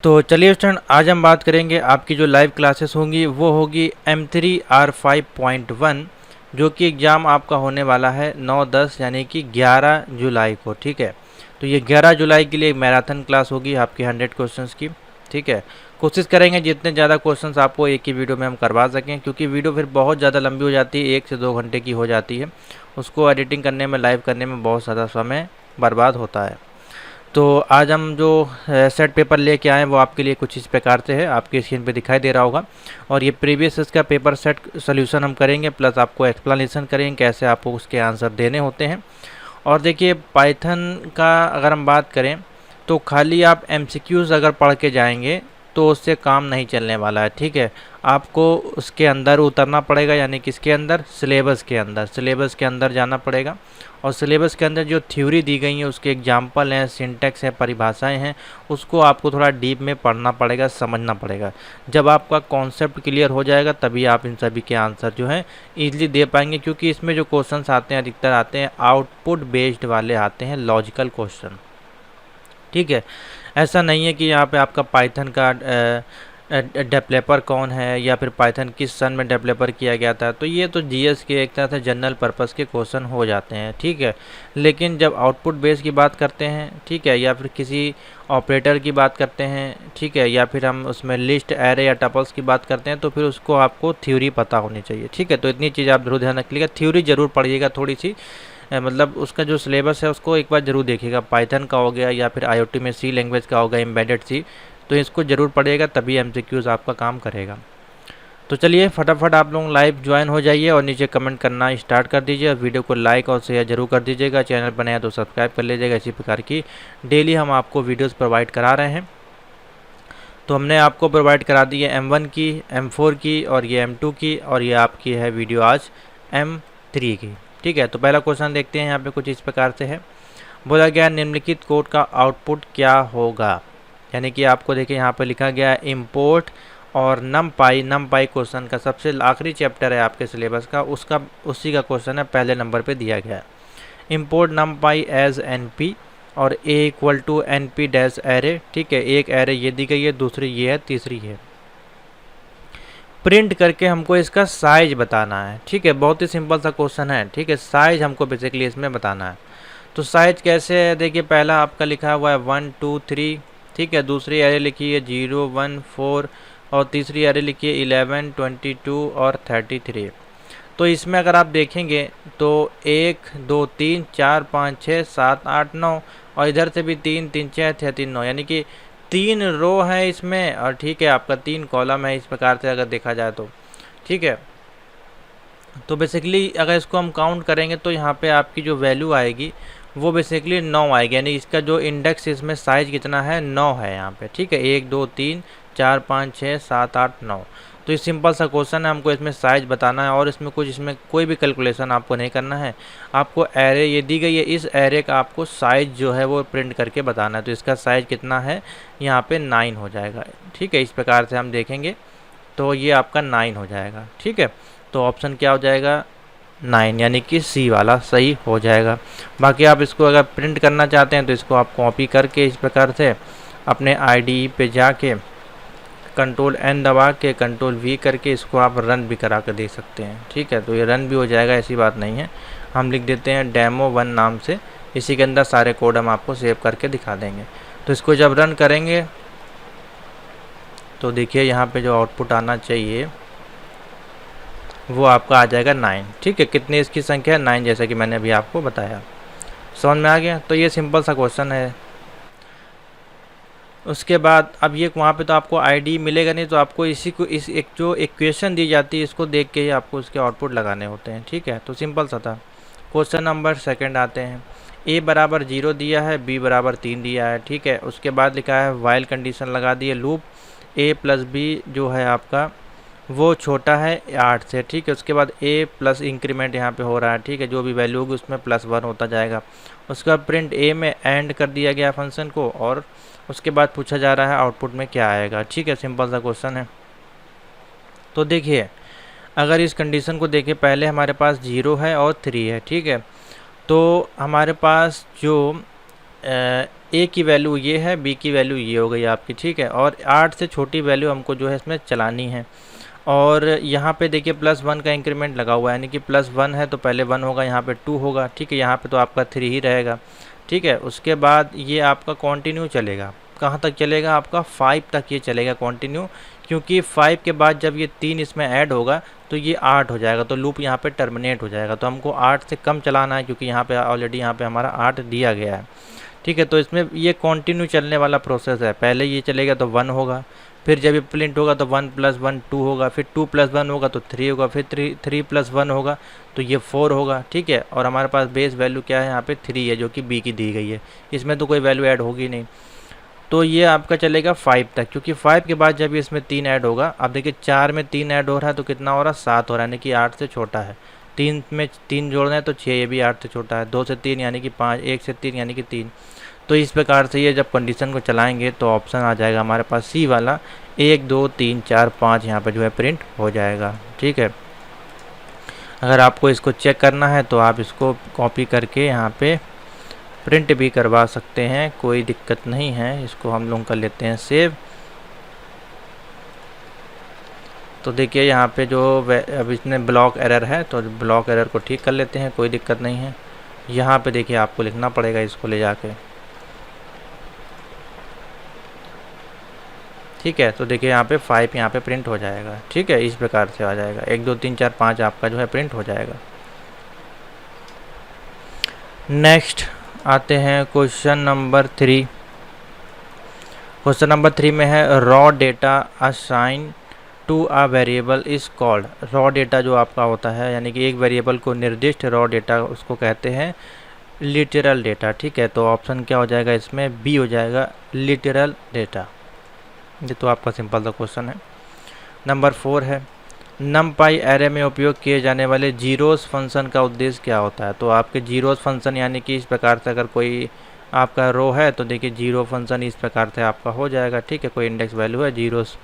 तो चलिए स्टूडेंट, आज हम बात करेंगे आपकी जो लाइव क्लासेस होंगी वो होगी M3R5.1 जो कि एग्ज़ाम आपका होने वाला है 9-10 यानी कि 11 जुलाई को। ठीक है, तो ये 11 जुलाई के लिए एक मैराथन क्लास होगी आपकी 100 क्वेश्चंस की। ठीक है, कोशिश करेंगे जितने ज़्यादा क्वेश्चंस आपको एक ही वीडियो में हम करवा सकें, क्योंकि वीडियो फिर बहुत ज़्यादा लंबी हो जाती है, 1 से 2 घंटे की हो जाती है। उसको एडिटिंग करने में, लाइव करने में बहुत ज़्यादा समय बर्बाद होता है। तो आज हम जो सेट पेपर लेके आए हैं वो आपके लिए कुछ इस प्रकार से है, आपकी स्क्रीन पे दिखाई दे रहा होगा। और ये प्रीवियस इसका पेपर सेट सोल्यूशन हम करेंगे, प्लस आपको एक्सप्लेनेशन करेंगे कैसे आपको उसके आंसर देने होते हैं। और देखिए, पाइथन का अगर हम बात करें तो खाली आप एमसीक्यूज़ अगर पढ़ के जाएंगे तो उससे काम नहीं चलने वाला है। ठीक है, आपको उसके अंदर उतरना पड़ेगा, यानी कि इसके अंदर सिलेबस के अंदर जाना पड़ेगा। और सिलेबस के अंदर जो थ्योरी दी गई है, उसके एग्जाम्पल हैं, सिंटैक्स है, परिभाषाएं हैं, उसको आपको थोड़ा डीप में पढ़ना पड़ेगा, समझना पड़ेगा। जब आपका कॉन्सेप्ट क्लियर हो जाएगा तभी आप इन सभी के आंसर जो हैं ईजिली दे पाएंगे, क्योंकि इसमें जो क्वेश्चंस आते हैं अधिकतर आते हैं आउटपुट बेस्ड वाले आते हैं, लॉजिकल क्वेश्चन। ठीक है, ऐसा नहीं है कि यहाँ पे आपका पाइथन का डेवलपर कौन है या फिर पाइथन किस सन में डेवलपर किया गया था, तो ये तो जीएस के एक तरह से जनरल पर्पस के क्वेश्चन हो जाते हैं। ठीक है, लेकिन जब आउटपुट बेस की बात करते हैं, ठीक है, या फिर किसी ऑपरेटर की बात करते हैं, ठीक है, या फिर हम उसमें लिस्ट, एरे या टपल्स की बात करते हैं, तो फिर उसको आपको थ्योरी पता होनी चाहिए। ठीक है, तो इतनी चीज़ आप जरूर ध्यान रखिएगा, थ्योरी जरूर पढ़िएगा थोड़ी सी, मतलब उसका जो सिलेबस है उसको एक बार जरूर देखिएगा। पाइथन का हो गया या फिर आईओटी में सी लैंग्वेज का होगा, एम्बेडेड सी, तो इसको ज़रूर पढ़िएगा, तभी एमसीक्यूज़ आपका काम करेगा। तो चलिए फटाफट आप लोग लाइव ज्वाइन हो जाइए और नीचे कमेंट करना स्टार्ट कर दीजिए। वीडियो को लाइक और शेयर जरूर कर दीजिएगा। चैनल पर नया तो सब्सक्राइब कर लीजिएगा। इसी प्रकार की डेली हम आपको वीडियोस प्रोवाइड करा रहे हैं। तो हमने आपको प्रोवाइड करा दी है M1 की, M4 की और ये M2 की, और ये आपकी है वीडियो आज M3 की। ठीक है, तो पहला क्वेश्चन देखते हैं। यहाँ पे कुछ इस प्रकार से है, बोला गया निम्नलिखित कोड का आउटपुट क्या होगा। यानी कि आपको देखिए यहाँ पे लिखा गया है इम्पोर्ट और नमपाई क्वेश्चन का सबसे आखिरी चैप्टर है आपके सिलेबस का, उसका उसी का क्वेश्चन है, पहले नंबर पे दिया गया है। इम्पोर्ट नमपाई एज एनपी और A equal to NP dash array. ठीक है, एक एरे ये दी गई है, दूसरी ये है, तीसरी है। प्रिंट करके हमको इसका साइज बताना है। ठीक है, बहुत ही सिंपल सा क्वेश्चन है। ठीक है, साइज हमको बेसिकली इसमें बताना है। तो साइज कैसे है, देखिए पहला आपका लिखा हुआ है 1 2 3। ठीक है, दूसरी एरे लिखी है 0 1 4 और तीसरी एरे लिखी है 11 22 और 33। तो इसमें अगर आप देखेंगे तो 1 2 3 4 5 6 7 8 9 और इधर से भी 3 3 6 6 3 9, यानी कि 3 रो है इसमें, और ठीक है आपका 3 कॉलम है, इस प्रकार से अगर देखा जाए तो। ठीक है, तो बेसिकली अगर इसको हम काउंट करेंगे तो यहाँ पे आपकी जो वैल्यू आएगी वो बेसिकली 9 आएगी, यानी इसका जो इंडेक्स इसमें साइज कितना है, 9 है यहाँ पे। ठीक है, 1 2 3 4 5 6 7 8 9। तो ये सिंपल सा क्वेश्चन है, हमको इसमें साइज बताना है, और इसमें कोई भी कैलकुलेशन आपको नहीं करना है। आपको एरे ये दी गई है, इस एरे का आपको साइज जो है वो प्रिंट करके बताना है। तो इसका साइज कितना है, यहाँ पे 9 हो जाएगा। ठीक है, इस प्रकार से हम देखेंगे तो ये आपका 9 हो जाएगा। ठीक है, तो ऑप्शन क्या हो जाएगा, 9, यानी कि सी वाला सही हो जाएगा। बाकी आप इसको अगर प्रिंट करना चाहते हैं तो इसको आप कॉपी करके इस प्रकार से अपने IDE पे जाके कंट्रोल N दबा के कंट्रोल V करके इसको आप रन भी करा कर दे सकते हैं। ठीक है, तो ये रन भी हो जाएगा, ऐसी बात नहीं है। हम लिख देते हैं डेमो 1 नाम से, इसी के अंदर सारे कोड हम आपको सेव करके दिखा देंगे। तो इसको जब रन करेंगे तो देखिए यहाँ पे जो आउटपुट आना चाहिए वो आपका आ जाएगा 9। ठीक है, कितनी इसकी संख्या है, 9, जैसा कि मैंने अभी आपको बताया। समझ में आ गया। तो ये सिंपल सा क्वेश्चन है। उसके बाद अब ये वहाँ पे तो आपको ID मिलेगा नहीं, तो आपको इसी को इस एक जो इक्वेशन दी जाती है इसको देख के ही आपको उसके आउटपुट लगाने होते हैं। ठीक है, तो सिंपल सा था। क्वेश्चन नंबर सेकंड आते हैं। A बराबर 0 दिया है, B बराबर 3 दिया है। ठीक है, उसके बाद लिखा है वाइल कंडीशन लगा दी है, लूप A प्लस B जो है आपका वो छोटा है 8 से। ठीक है, उसके बाद A प्लस इंक्रीमेंट यहाँ पे हो रहा है। ठीक है, जो भी वैल्यू होगी उसमें +1 होता जाएगा। उसका प्रिंट A में एंड कर दिया गया फंक्शन को, और उसके बाद पूछा जा रहा है आउटपुट में क्या आएगा। ठीक है, सिंपल सा क्वेश्चन है। तो देखिए अगर इस कंडीशन को देखें, पहले हमारे पास 0 है और 3 है। ठीक है, तो हमारे पास जो ए की वैल्यू ये है, बी की वैल्यू ये हो गई आपकी, ठीक है। और 8 से छोटी वैल्यू हमको जो है इसमें चलानी है। और यहाँ पे देखिए +1 का इंक्रीमेंट लगा हुआ है, यानी कि +1 है तो पहले 1 होगा, यहाँ पे 2 होगा, ठीक है। यहाँ पे तो आपका 3 ही रहेगा, ठीक है। उसके बाद ये आपका कंटिन्यू चलेगा, कहाँ तक चलेगा आपका 5 तक ये चलेगा कंटिन्यू, क्योंकि 5 के बाद जब ये 3 इसमें ऐड होगा तो ये 8 हो जाएगा, तो लूप यहाँ पे टर्मिनेट हो जाएगा। तो हमको 8 से कम चलाना है, क्योंकि यहाँ पे ऑलरेडी यहाँ पे हमारा 8 दिया गया है, ठीक है। तो इसमें ये कंटिन्यू चलने वाला प्रोसेस है, पहले ये चलेगा तो 1 होगा, फिर जब ये प्रिंट होगा तो 1 + 1 2 होगा, फिर 2 + 1 होगा तो 3 होगा, फिर 3 + 1 होगा तो ये 4 होगा, ठीक है। और हमारे पास बेस वैल्यू क्या है, यहाँ पे 3 है, जो कि बी की दी गई है, इसमें तो कोई वैल्यू ऐड होगी नहीं। तो ये आपका चलेगा 5 तक, क्योंकि 5 के बाद जब इसमें 3 ऐड होगा, अब देखिए 4 में 3 ऐड हो रहा है तो कितना हो रहा है, 7 हो रहा है, यानी कि 8 से छोटा है। 3 में 3 जोड़ना है तो 6, ये भी 8 से छोटा है। 2 से 3 यानी कि 5, 1 से 3 यानी कि 3। तो इस प्रकार से ये जब कंडीशन को चलाएंगे तो ऑप्शन आ जाएगा हमारे पास सी वाला, 1 2 3 4 5 यहाँ पे जो है प्रिंट हो जाएगा, ठीक है। अगर आपको इसको चेक करना है तो आप इसको कॉपी करके यहाँ पे प्रिंट भी करवा सकते हैं, कोई दिक्कत नहीं है। इसको हम लोग कर लेते हैं सेव। तो देखिए यहाँ पे जो अब इसमें ब्लॉक एरर है, तो ब्लॉक एरर को ठीक कर लेते हैं, कोई दिक्कत नहीं है। यहाँ पे देखिए आपको लिखना पड़ेगा इसको ले जाके, ठीक है। तो देखिए यहाँ पे 5 यहाँ पे प्रिंट हो जाएगा, ठीक है। इस प्रकार से आ जाएगा, 1 2 3 4 5 आपका जो है प्रिंट हो जाएगा। नेक्स्ट आते हैं क्वेश्चन नंबर 3। क्वेश्चन नंबर 3 में है raw data assign to a variable is called. Raw data जो आपका होता है, यानी कि एक वेरिएबल को निर्दिष्ट रॉ डेटा, उसको कहते हैं लिटरल डेटा, ठीक है। तो ऑप्शन क्या हो जाएगा इसमें, बी हो जाएगा, लिटरल डेटा। ये तो आपका सिंपल सा क्वेश्चन है। नंबर 4 है नमपाई एरे में उपयोग किए जाने वाले जीरोस फंक्शन का उद्देश्य क्या होता है। तो आपके जीरोस फंक्शन, यानी कि इस प्रकार से अगर कोई आपका रो है तो देखिए जीरो फंक्शन इस प्रकार से आपका हो जाएगा, ठीक है। कोई इंडेक्स वैल्यू है जीरोस,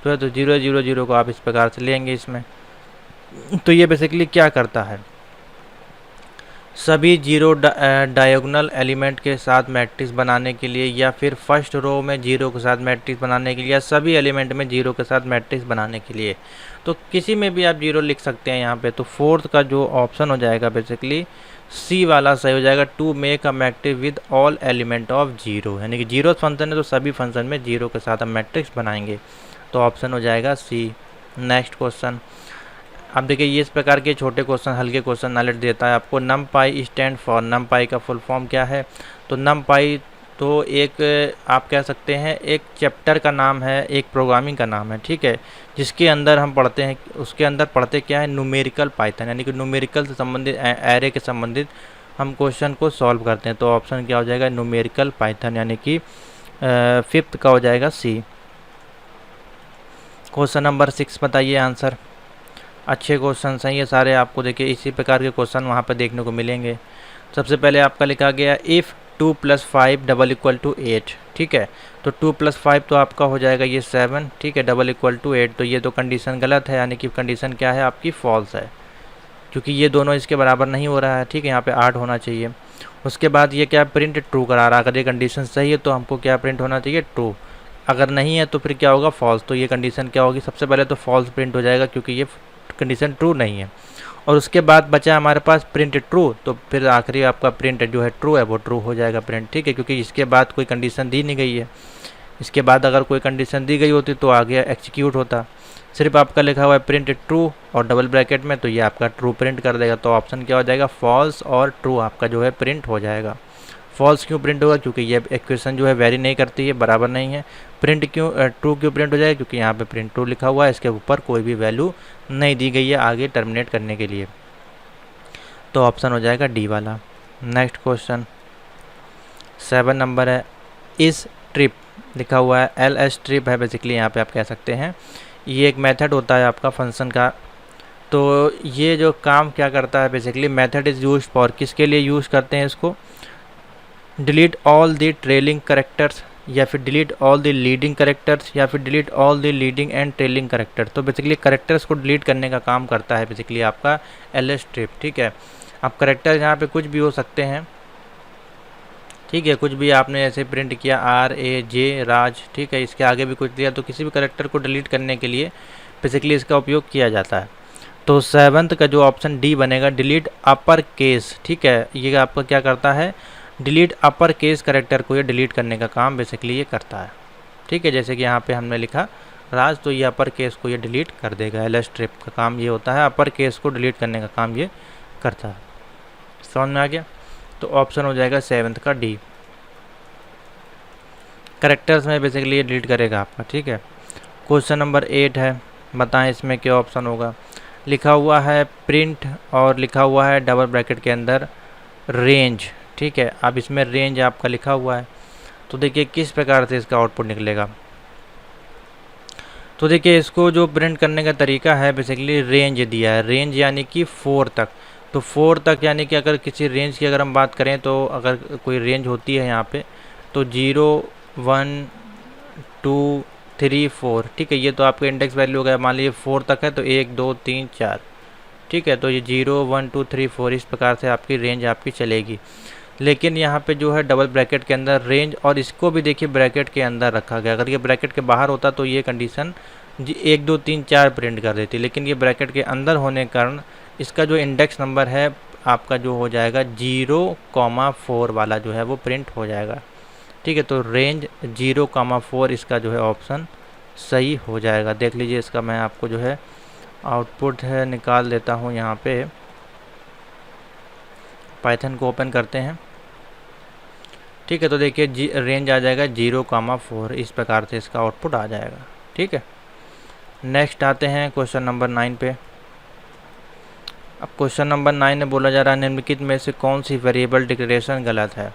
तो 0 0 0 को आप इस प्रकार से लेंगे इसमें। तो ये बेसिकली क्या करता है, सभी जीरो डायगोनल एलिमेंट के साथ मैट्रिक्स बनाने के लिए, या फिर फर्स्ट रो में जीरो के साथ मैट्रिक्स बनाने के लिए, या सभी एलिमेंट में जीरो के साथ मैट्रिक्स बनाने के लिए, तो किसी में भी आप जीरो लिख सकते हैं यहाँ पे। तो फोर्थ का जो ऑप्शन हो जाएगा बेसिकली सी वाला सही हो जाएगा, to make a matrix with all element of zero, यानी कि जीरो फंक्शन है तो सभी फंक्शन में जीरो के साथ हम मैट्रिक्स बनाएंगे। तो ऑप्शन हो जाएगा सी। नेक्स्ट क्वेश्चन, अब देखिए ये इस प्रकार के छोटे क्वेश्चन, हल्के क्वेश्चन नॉलेज देता है आपको। नमपाई स्टैंड फॉर, नमपाई का फुल फॉर्म क्या है। तो नमपाई तो एक आप कह सकते हैं एक चैप्टर का नाम है, एक प्रोग्रामिंग का नाम है, ठीक है, जिसके अंदर हम पढ़ते हैं, उसके अंदर पढ़ते क्या है, न्यूमेरिकल पाइथन, यानी कि न्यूमेरिकल से संबंधित, एरे के संबंधित हम क्वेश्चन को सॉल्व करते हैं। तो ऑप्शन क्या हो जाएगा, न्यूमेरिकल पाइथन, यानी कि 5th का हो जाएगा सी। क्वेश्चन नंबर 6 बताइए आंसर। अच्छे क्वेश्चन हैं ये सारे, आपको देखिए इसी प्रकार के क्वेश्चन वहाँ पर देखने को मिलेंगे। सबसे पहले आपका लिखा गया इफ़ 2 + 5 = 8, ठीक है। तो 2 + 5 तो आपका हो जाएगा ये 7, ठीक है, = 8। तो ये तो कंडीशन गलत है, यानी कि कंडीशन क्या है आपकी फॉल्स है, क्योंकि ये दोनों इसके बराबर नहीं हो रहा है, ठीक है। यहाँ पे 8 होना चाहिए। उसके बाद ये क्या प्रिंट ट्रू करा रहा है, अगर ये कंडीशन सही है तो हमको क्या प्रिंट होना चाहिए, ट्रू। अगर नहीं है तो फिर क्या होगा, फॉल्स। तो ये कंडीशन क्या होगी, सबसे पहले तो फॉल्स प्रिंट हो जाएगा, क्योंकि ये कंडीशन ट्रू नहीं है। और उसके बाद बचा हमारे पास प्रिंट ट्रू, तो फिर आखिरी आपका प्रिंट जो है ट्रू है वो ट्रू हो जाएगा प्रिंट, ठीक है, क्योंकि इसके बाद कोई कंडीशन दी नहीं गई है। इसके बाद अगर कोई कंडीशन दी गई होती तो आगे एग्जीक्यूट होता। सिर्फ आपका लिखा हुआ है प्रिंट ट्रू और डबल ब्रैकेट में, तो ये आपका ट्रू प्रिंट कर देगा। तो ऑप्शन क्या हो जाएगा, फॉल्स और ट्रू आपका जो है प्रिंट हो जाएगा। फॉल्स क्यों प्रिंट होगा, क्योंकि ये इक्वेशन जो है वेरी नहीं करती है, बराबर नहीं है। प्रिंट क्यों ट्रू क्यों प्रिंट हो जाएगा, क्योंकि यहाँ पे प्रिंट ट्रू लिखा हुआ है, इसके ऊपर कोई भी वैल्यू नहीं दी गई है आगे टर्मिनेट करने के लिए। तो ऑप्शन हो जाएगा डी वाला। नेक्स्ट क्वेश्चन 7 नंबर है इस ट्रिप, लिखा हुआ है LS ट्रिप है, बेसिकली यहाँ पे आप कह सकते हैं ये एक मेथड होता है आपका फंक्शन का। तो ये जो काम क्या करता है, basically method is used for, किसके लिए यूज़ करते हैं इसको, delete all the trailing characters, या फिर delete all the leading characters, या फिर delete all the leading and trailing character. तो बेसिकली करेक्टर्स को डिलीट करने का काम करता है बेसिकली आपका LS ट्रिप, ठीक है। अब करेक्टर यहाँ पे कुछ भी हो सकते हैं, ठीक है, कुछ भी आपने ऐसे प्रिंट किया RAJ राज, ठीक है, इसके आगे भी कुछ दिया तो किसी भी करेक्टर को डिलीट करने के लिए बेसिकली इसका उपयोग किया जाता है। तो 7th का जो ऑप्शन डी बनेगा, डिलीट अपर केस, ठीक है, ये आपका क्या करता है, डिलीट अपर केस करेक्टर को ये डिलीट करने का काम बेसिकली ये करता है। ठीक है, जैसे कि यहाँ पे हमने लिखा राज, तो ये अपर केस को ये डिलीट कर देगा। एल स्ट्रिप का काम ये होता है, अपर केस को डिलीट करने का काम ये करता है। समझ में आ गया? तो ऑप्शन हो जाएगा 7th का डी, करेक्टर्स में बेसिकली ये डिलीट करेगा आपका। ठीक है, क्वेश्चन नंबर 8 है, बताएं इसमें क्या ऑप्शन होगा। लिखा हुआ है प्रिंट और लिखा हुआ है डबल ब्रैकेट के अंदर रेंज। ठीक है, अब इसमें रेंज आपका लिखा हुआ है, तो देखिए किस प्रकार से इसका आउटपुट निकलेगा। तो देखिए इसको जो प्रिंट करने का तरीका है, बेसिकली रेंज दिया है, रेंज यानी कि 4 तक। तो 4 तक यानी कि अगर किसी रेंज की अगर हम बात करें, तो अगर कोई रेंज होती है यहाँ पे, तो 0 1 2 3 4, ठीक है, ये तो आपका इंडेक्स वैल्यू हो गया। मान लीजिए 4 तक है तो 1 2 3 4, ठीक है, तो ये 0 1 2 3 4 इस प्रकार से आपकी रेंज आपकी चलेगी। लेकिन यहाँ पे जो है डबल ब्रैकेट के अंदर रेंज, और इसको भी देखिए ब्रैकेट के अंदर रखा गया। अगर ये ब्रैकेट के बाहर होता तो ये कंडीशन 1 2 3 4 प्रिंट कर देती, लेकिन ये ब्रैकेट के अंदर होने के कारण इसका जो इंडेक्स नंबर है आपका जो हो जाएगा 0,4 वाला जो है वो प्रिंट हो जाएगा। ठीक है, तो रेंज 0,4 इसका जो है ऑप्शन सही हो जाएगा। देख लीजिए, इसका मैं आपको जो है आउटपुट है निकाल देता हूँ। यहाँ पे पाइथन को ओपन करते हैं। ठीक है, तो देखिए रेंज आ जाएगा 0,4, इस प्रकार से इसका आउटपुट आ जाएगा। ठीक है, नेक्स्ट आते हैं क्वेश्चन नंबर 9 पे। अब क्वेश्चन नंबर 9 में बोला जा रहा है निम्नलिखित में से कौन सी वेरिएबल डिक्लेरेशन गलत है।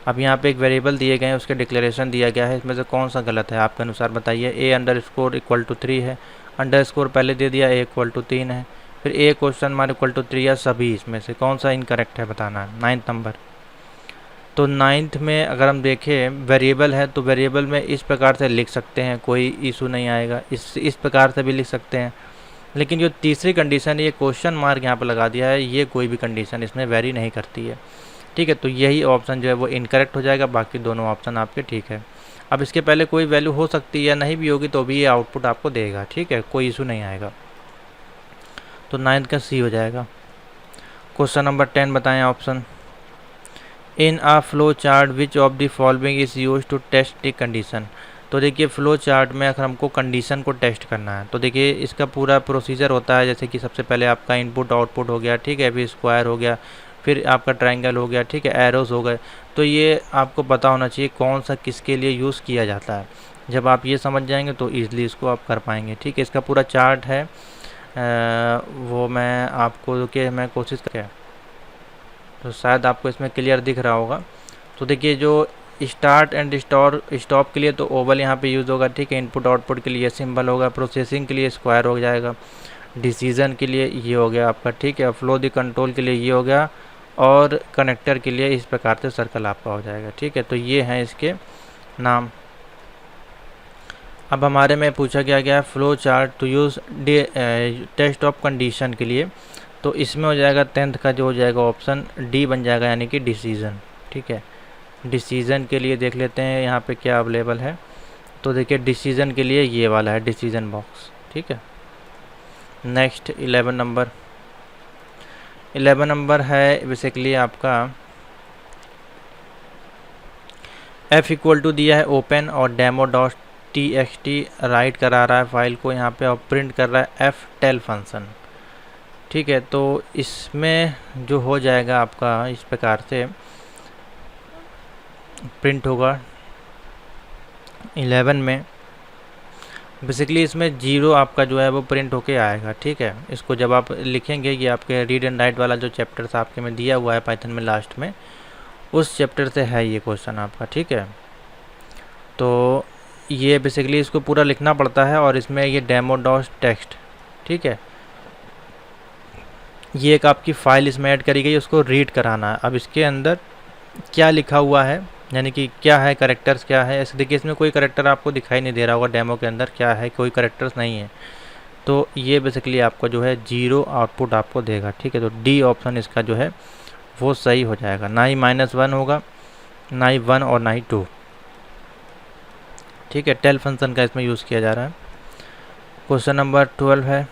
अब यहाँ पे एक वेरिएबल दिए गए हैं, उसके डिक्लेरेशन दिया गया है, इसमें से कौन सा गलत है आपके अनुसार बताइए। a_= 3 है, अंडरस्कोर पहले दे दिया, a=3 है, फिर a=3 या सभी, इसमें से कौन सा इनकरेक्ट है बताना है। 9th नंबर, तो 9th में अगर हम देखें वेरिएबल है, तो वेरिएबल में इस प्रकार से लिख सकते हैं, कोई इशू नहीं आएगा। इस प्रकार से भी लिख सकते हैं, लेकिन जो तीसरी कंडीशन ये क्वेश्चन मार्क यहाँ पर लगा दिया है, ये कोई भी कंडीशन इसमें वेरी नहीं करती है। ठीक है, तो यही ऑप्शन जो है वो इनकरेक्ट हो जाएगा, बाकी दोनों ऑप्शन आपके ठीक है। अब इसके पहले कोई वैल्यू हो सकती है या नहीं भी होगी, तो भी ये आउटपुट आपको देगा। ठीक है, कोई इशू नहीं आएगा, तो 9th का सी हो जाएगा। क्वेश्चन नंबर 10 बताएं option. In a flow chart which of the following is use to test the condition. तो देखिए फ्लो चार्ट में अगर हमको कंडीशन को टेस्ट करना है, तो देखिए इसका पूरा प्रोसीजर होता है। जैसे कि सबसे पहले आपका इनपुट आउटपुट हो गया, ठीक है, फिर स्क्वायर हो गया, फिर आपका ट्रायंगल हो गया, ठीक है, एरोस हो गए। तो ये आपको पता होना चाहिए कौन सा किसके लिए यूज़ किया जाता है। जब आप ये समझ जाएंगे तो ईज़िली इसको आप कर पाएंगे। ठीक है, इसका पूरा चार्ट है, वो मैं आपको कि मैं कोशिश करें तो शायद आपको इसमें क्लियर दिख रहा होगा। तो देखिए जो स्टार्ट एंड स्टॉप के लिए तो ओवल यहाँ पे यूज़ होगा। ठीक है, इनपुट आउटपुट के लिए सिंबल होगा, प्रोसेसिंग के लिए स्क्वायर हो जाएगा, डिसीजन के लिए ये हो गया आपका। ठीक है, फ्लो द कंट्रोल के लिए ये हो गया, और कनेक्टर के लिए इस प्रकार से सर्कल आपका हो जाएगा। ठीक है, तो ये हैं इसके नाम। अब हमारे में पूछा गया है flow chart to use test of condition के लिए, तो इसमें हो जाएगा 10th का जो हो जाएगा ऑप्शन डी बन जाएगा, यानी कि डिसीजन। ठीक है, डिसीजन के लिए देख लेते हैं यहाँ पे क्या अवेलेबल है। तो देखिए डिसीजन के लिए ये वाला है डिसीजन बॉक्स। ठीक है, नेक्स्ट 11 नंबर। 11 नंबर है बेसिकली आपका f= दिया है ओपन और demo.txt राइट करा रहा है फाइल को यहाँ पे, और प्रिंट कर रहा है ftel फंक्शन। ठीक है, तो इसमें जो हो जाएगा आपका इस प्रकार से प्रिंट होगा 11 में। बेसिकली इसमें 0 आपका जो है वो प्रिंट होके आएगा। ठीक है, इसको जब आप लिखेंगे, ये आपके रीड एंड राइट वाला जो चैप्टर आपके में दिया हुआ है पाइथन में लास्ट में, उस चैप्टर से है ये क्वेश्चन आपका। ठीक है, तो ये बेसिकली इसको पूरा लिखना पड़ता है, और इसमें ये demo.txt, ठीक है, ये एक आपकी फ़ाइल इसमें ऐड करी गई, उसको रीड कराना है। अब इसके अंदर क्या लिखा हुआ है, यानी कि क्या है, करेक्टर्स क्या है। ऐसे देखिए इसमें कोई करेक्टर आपको दिखाई नहीं दे रहा होगा, डेमो के अंदर क्या है, कोई करेक्टर्स नहीं है। तो ये बेसिकली आपका जो है 0 आउटपुट आपको देगा। ठीक है, तो डी ऑप्शन इसका जो है वो सही हो जाएगा। ना ही -1 होगा, ना ही 1 और ना ही 2, ठीक है। टेल फंक्शन का इसमें यूज़ किया जा रहा है। क्वेश्चन नंबर 12 है,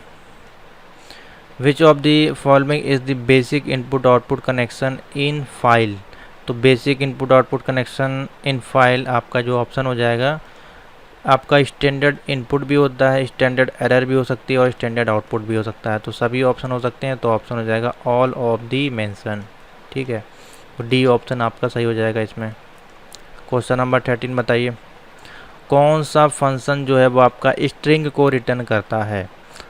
which of the following is the basic input output connection in file. तो basic input output connection in file आपका जो ऑप्शन हो जाएगा, आपका स्टैंडर्ड इनपुट भी होता है, स्टैंडर्ड एरर भी हो सकती है और स्टैंडर्ड आउटपुट भी हो सकता है। तो सभी ऑप्शन हो सकते हैं, तो ऑप्शन हो जाएगा ऑल ऑफ दी मेंशन, ठीक है। तो डी ऑप्शन आपका सही हो जाएगा इसमें। क्वेश्चन नंबर 13 बताइए, कौन सा फंक्शन जो है वो आपका स्ट्रिंग को रिटर्न करता है।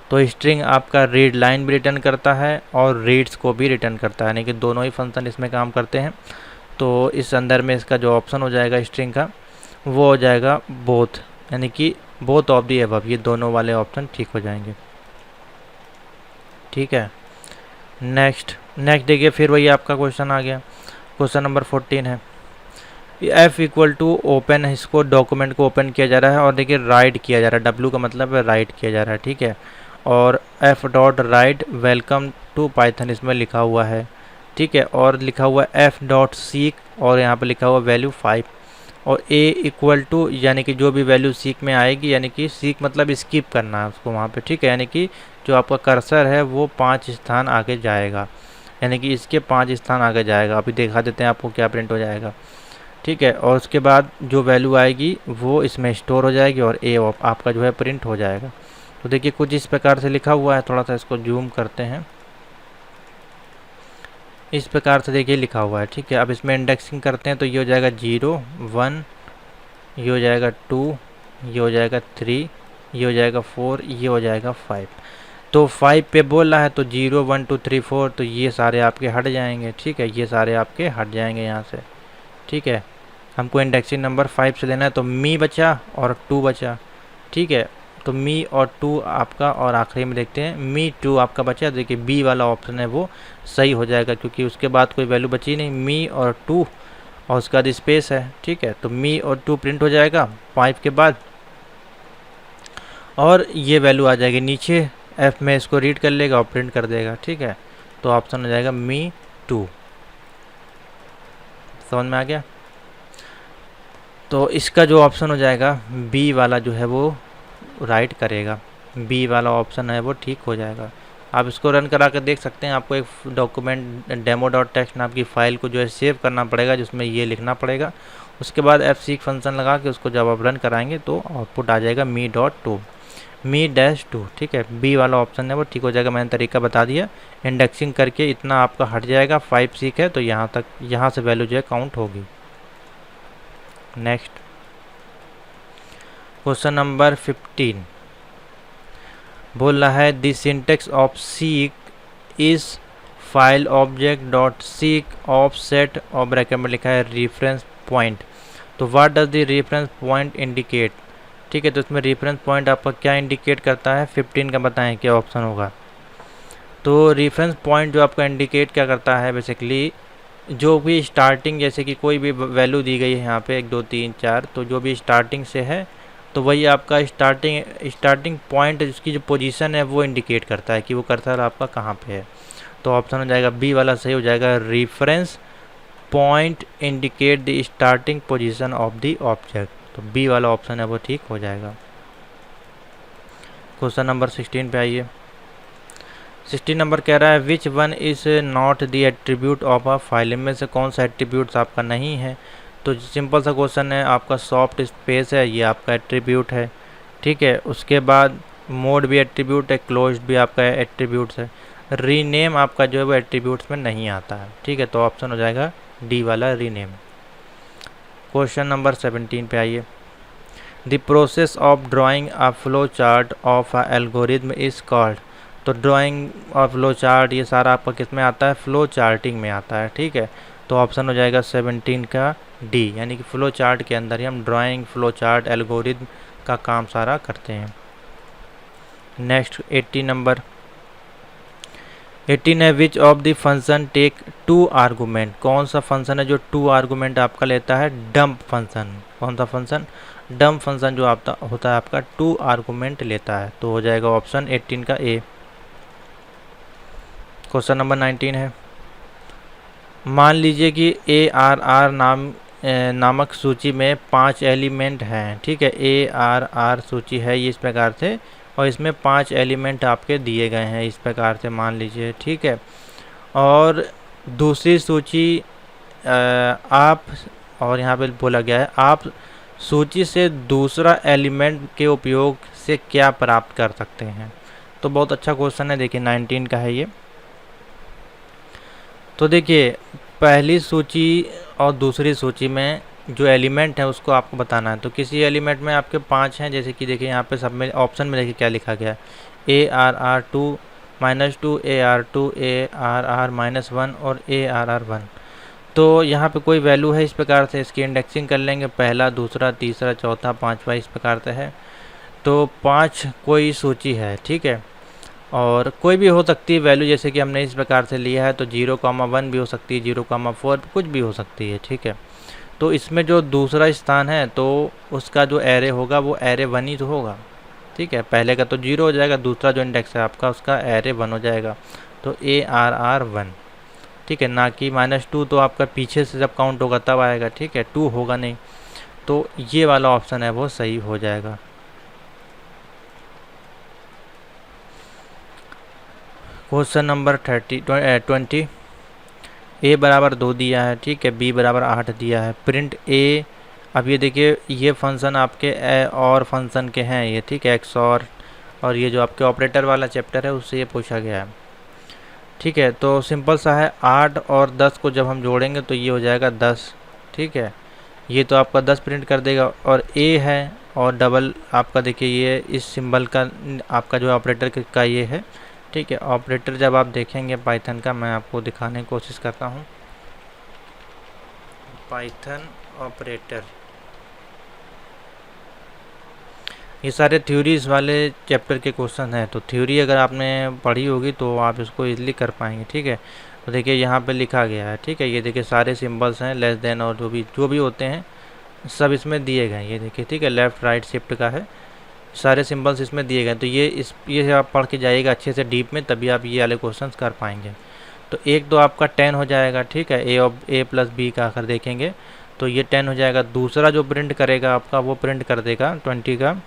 तो स्ट्रिंग आपका रीड लाइन भी रिटर्न करता है और रीड्स को भी रिटर्न करता है, यानी कि दोनों ही फंक्शन इसमें काम करते हैं। तो इस अंदर में इसका जो ऑप्शन हो जाएगा स्ट्रिंग का, वो हो जाएगा बोथ, यानी कि बोथ ऑफ दी अबव, ये दोनों वाले ऑप्शन ठीक हो जाएंगे, ठीक है। नेक्स्ट देखिए, फिर वही आपका क्वेश्चन आ गया। क्वेश्चन नंबर 14 है, एफ इक्वल टू ओपन, इसको डॉक्यूमेंट को ओपन किया जा रहा है और देखिए राइट किया जा रहा है, डब्ल्यू का मतलब है राइट किया जा रहा है, ठीक है। और F dot write welcome to Python इसमें लिखा हुआ है, ठीक है। और लिखा हुआ है एफ डॉट सीक, और यहाँ पे लिखा हुआ वैल्यू 5, और ए इक्वल टू, यानी कि जो भी वैल्यू सीक में आएगी, यानी कि सीक मतलब स्किप करना है उसको वहाँ पे, ठीक है। यानी कि जो आपका कर्सर है वो 5 स्थान आगे जाएगा, यानी कि इसके 5 स्थान आगे जाएगा। अभी दिखा देते हैं आपको क्या प्रिंट हो जाएगा, ठीक है। और उसके बाद जो वैल्यू आएगी वो इसमें स्टोर हो जाएगी और ए आपका जो है प्रिंट हो जाएगा। तो देखिए कुछ इस प्रकार से लिखा हुआ है, थोड़ा सा इसको जूम करते हैं, इस प्रकार से देखिए लिखा हुआ है, ठीक है। अब इसमें इंडेक्सिंग करते हैं तो ये हो जाएगा 0 1, ये हो जाएगा 2, ये हो जाएगा 3, ये हो जाएगा 4, ये हो जाएगा 5। तो 5 पे बोल रहा है तो 0 1 2 3 4, तो ये सारे आपके हट जाएंगे, ठीक है। ये सारे आपके हट जाएंगे यहाँ से, ठीक है। हमको इंडेक्सिंग नंबर 5 से लेना है, तो मी बचा और 2 बचा, ठीक है। तो मी और 2 आपका, और आखिरी में देखते हैं मी 2 आपका बचा। देखिए बी वाला ऑप्शन है वो सही हो जाएगा, क्योंकि उसके बाद कोई वैल्यू बची नहीं, मी और 2 और उसके बाद स्पेस है, ठीक है। तो मी और 2 प्रिंट हो जाएगा 5 के बाद, और ये वैल्यू आ जाएगी नीचे, एफ में इसको रीड कर लेगा और प्रिंट कर देगा, ठीक है। तो ऑप्शन हो जाएगा मी 2। समझ में आ गया। तो इसका जो ऑप्शन हो जाएगा बी वाला जो है वो राइट करेगा, बी वाला ऑप्शन है वो ठीक हो जाएगा। आप इसको रन करा कर देख सकते हैं। आपको एक डॉक्यूमेंट डेमो डॉट टेक्स्ट नाम की फ़ाइल को जो है सेव करना पड़ेगा, जिसमें ये लिखना पड़ेगा। उसके बाद एफ सीक फंक्शन लगा के उसको जब आप रन कराएंगे तो आउटपुट आ जाएगा मी डॉट 2, मी डैश 2, ठीक है। बी वाला ऑप्शन है वो ठीक हो जाएगा। मैंने तरीका बता दिया, इंडेक्सिंग करके इतना आपका हट जाएगा। 5 सीक है तो यहाँ तक, यहाँ से वैल्यू जो है काउंट होगी। नेक्स्ट क्वेश्चन नंबर 15 बोल रहा है the syntax of seek is file object dot seek offset, और ब्रैकेट में लिखा है रेफरेंस पॉइंट। तो what does the reference point indicate, ठीक है। तो इसमें रेफरेंस पॉइंट आपका क्या इंडिकेट करता है, 15 का बताएं क्या ऑप्शन होगा। तो रेफरेंस पॉइंट जो आपका इंडिकेट क्या करता है, बेसिकली जो भी स्टार्टिंग, जैसे कि कोई भी वैल्यू दी गई है यहाँ पे 1 2 3 4, तो जो भी स्टार्टिंग से है तो वही आपका स्टार्टिंग पॉइंट, जिसकी जो पोजीशन है वो इंडिकेट करता है कि वो कर्सर आपका कहाँ पे है। तो ऑप्शन हो जाएगा बी वाला सही हो जाएगा, reference point indicate the starting position of the object. तो बी वाला ऑप्शन है वो ठीक हो जाएगा। क्वेश्चन नंबर 16 पे आइए। 16 नंबर कह रहा है which one is not the attribute of a file, में से कौन सा एट्रीब्यूट्स आपका नहीं है। तो सिंपल सा क्वेश्चन है, आपका सॉफ्ट स्पेस है, ये आपका एट्रीब्यूट है, ठीक है। उसके बाद मोड भी एट्रीब्यूट है, क्लोज्ड भी आपका एट्रीब्यूट्स है। रीनेम आपका जो है वो एट्रीब्यूट्स में नहीं आता है, ठीक है। तो ऑप्शन हो जाएगा डी वाला रीनेम। क्वेश्चन नंबर 17 पे आइए। The process of drawing a flow chart of a algorithm is called. तो ड्राइंग और फ्लो चार्ट ये सारा आपका किस में आता है, फ्लो चार्टिंग में आता है, ठीक है। तो ऑप्शन हो जाएगा 17 का डी, यानी कि फ्लो चार्ट के अंदर ही हम ड्राइंग, फ्लो चार्ट, एल्गोरिथम का काम सारा करते हैं। नेक्स्ट 18 नंबर, 18 है which of the function take 2 argument. कौन सा फंक्शन है जो 2 आर्गूमेंट आपका लेता है, डंप फंक्शन। कौन सा फंक्शन, डंप फंक्शन जो आपका होता है आपका 2 आर्गूमेंट लेता है। तो हो जाएगा ऑप्शन 18 का ए। क्वेश्चन नंबर 19 है, मान लीजिए कि ARR नाम नामक सूची में 5 एलिमेंट हैं, ठीक है। ARR सूची है ये इस प्रकार से, और इसमें 5 एलिमेंट आपके दिए गए हैं इस प्रकार से मान लीजिए, ठीक है। और दूसरी सूची आप, और यहाँ पे बोला गया है आप सूची से दूसरा एलिमेंट के उपयोग से क्या प्राप्त कर सकते हैं। तो बहुत अच्छा क्वेश्चन है, देखिए 19 का है ये। तो देखिए पहली सूची और दूसरी सूची में जो एलिमेंट है उसको आपको बताना है। तो किसी एलिमेंट में आपके 5 हैं, जैसे कि देखिए यहाँ पे सब में ऑप्शन में देखिए क्या लिखा गया है, ARR2 -2 AR2 ARR -1 और ARR1। तो यहाँ पे कोई वैल्यू है इस प्रकार से, इसकी इंडेक्सिंग कर लेंगे, पहला, दूसरा, तीसरा, चौथा, पाँचवा इस प्रकार से है। तो 5 कोई सूची है, ठीक है। और कोई भी हो सकती है वैल्यू, जैसे कि हमने इस प्रकार से लिया है तो 0,1 भी हो सकती है, 0,4 कुछ भी हो सकती है, ठीक है। तो इसमें जो दूसरा स्थान है तो उसका जो एरे होगा वो एरे 1 ही तो होगा, ठीक है। पहले का तो 0 हो जाएगा, दूसरा जो इंडेक्स है आपका उसका एरे 1 हो जाएगा, तो ARR1, ठीक है। ना कि -2 तो आपका पीछे से जब काउंट होगा तब आएगा, ठीक है, 2 होगा नहीं। तो ये वाला ऑप्शन है वो सही हो जाएगा। क्वेश्चन नंबर 20, A बराबर 2 दिया है, ठीक है, B बराबर 8 दिया है, प्रिंट A। अब ये देखिए ये फंक्शन आपके और फंक्शन के हैं ये, ठीक है, XOR, और ये जो आपके ऑपरेटर वाला चैप्टर है उससे ये पूछा गया है, ठीक है। तो सिंपल सा है, 8 और 10 को जब हम जोड़ेंगे तो ये हो जाएगा 10, ठीक है। ये तो आपका 10 प्रिंट कर देगा, और A है और डबल आपका देखिए ये इस सिंबल का आपका जो ऑपरेटर का ये है, ठीक है। ऑपरेटर जब आप देखेंगे पाइथन का, मैं आपको दिखाने की कोशिश करता हूँ, पाइथन ऑपरेटर, ये सारे थ्योरीज वाले चैप्टर के क्वेश्चन हैं। तो थ्योरी अगर आपने पढ़ी होगी तो आप इसको इजीली कर पाएंगे, ठीक है। तो देखिए यहाँ पे लिखा गया है, ठीक है, ये देखिए सारे सिंबल्स हैं, लेस देन और जो भी होते हैं सब इसमें दिए गए हैं, ये देखिए, ठीक है, लेफ़्ट राइट शिफ्ट का है, सारे सिंबल्स इसमें दिए गए। तो ये आप पढ़ के जाइएगा अच्छे से डीप में, तभी आप ये वाले क्वेश्चंस कर पाएंगे। तो एक तो आपका 10 हो जाएगा, ठीक है, A + B का अगर देखेंगे तो ये 10 हो जाएगा। दूसरा जो प्रिंट करेगा आपका वो प्रिंट कर देगा 20 का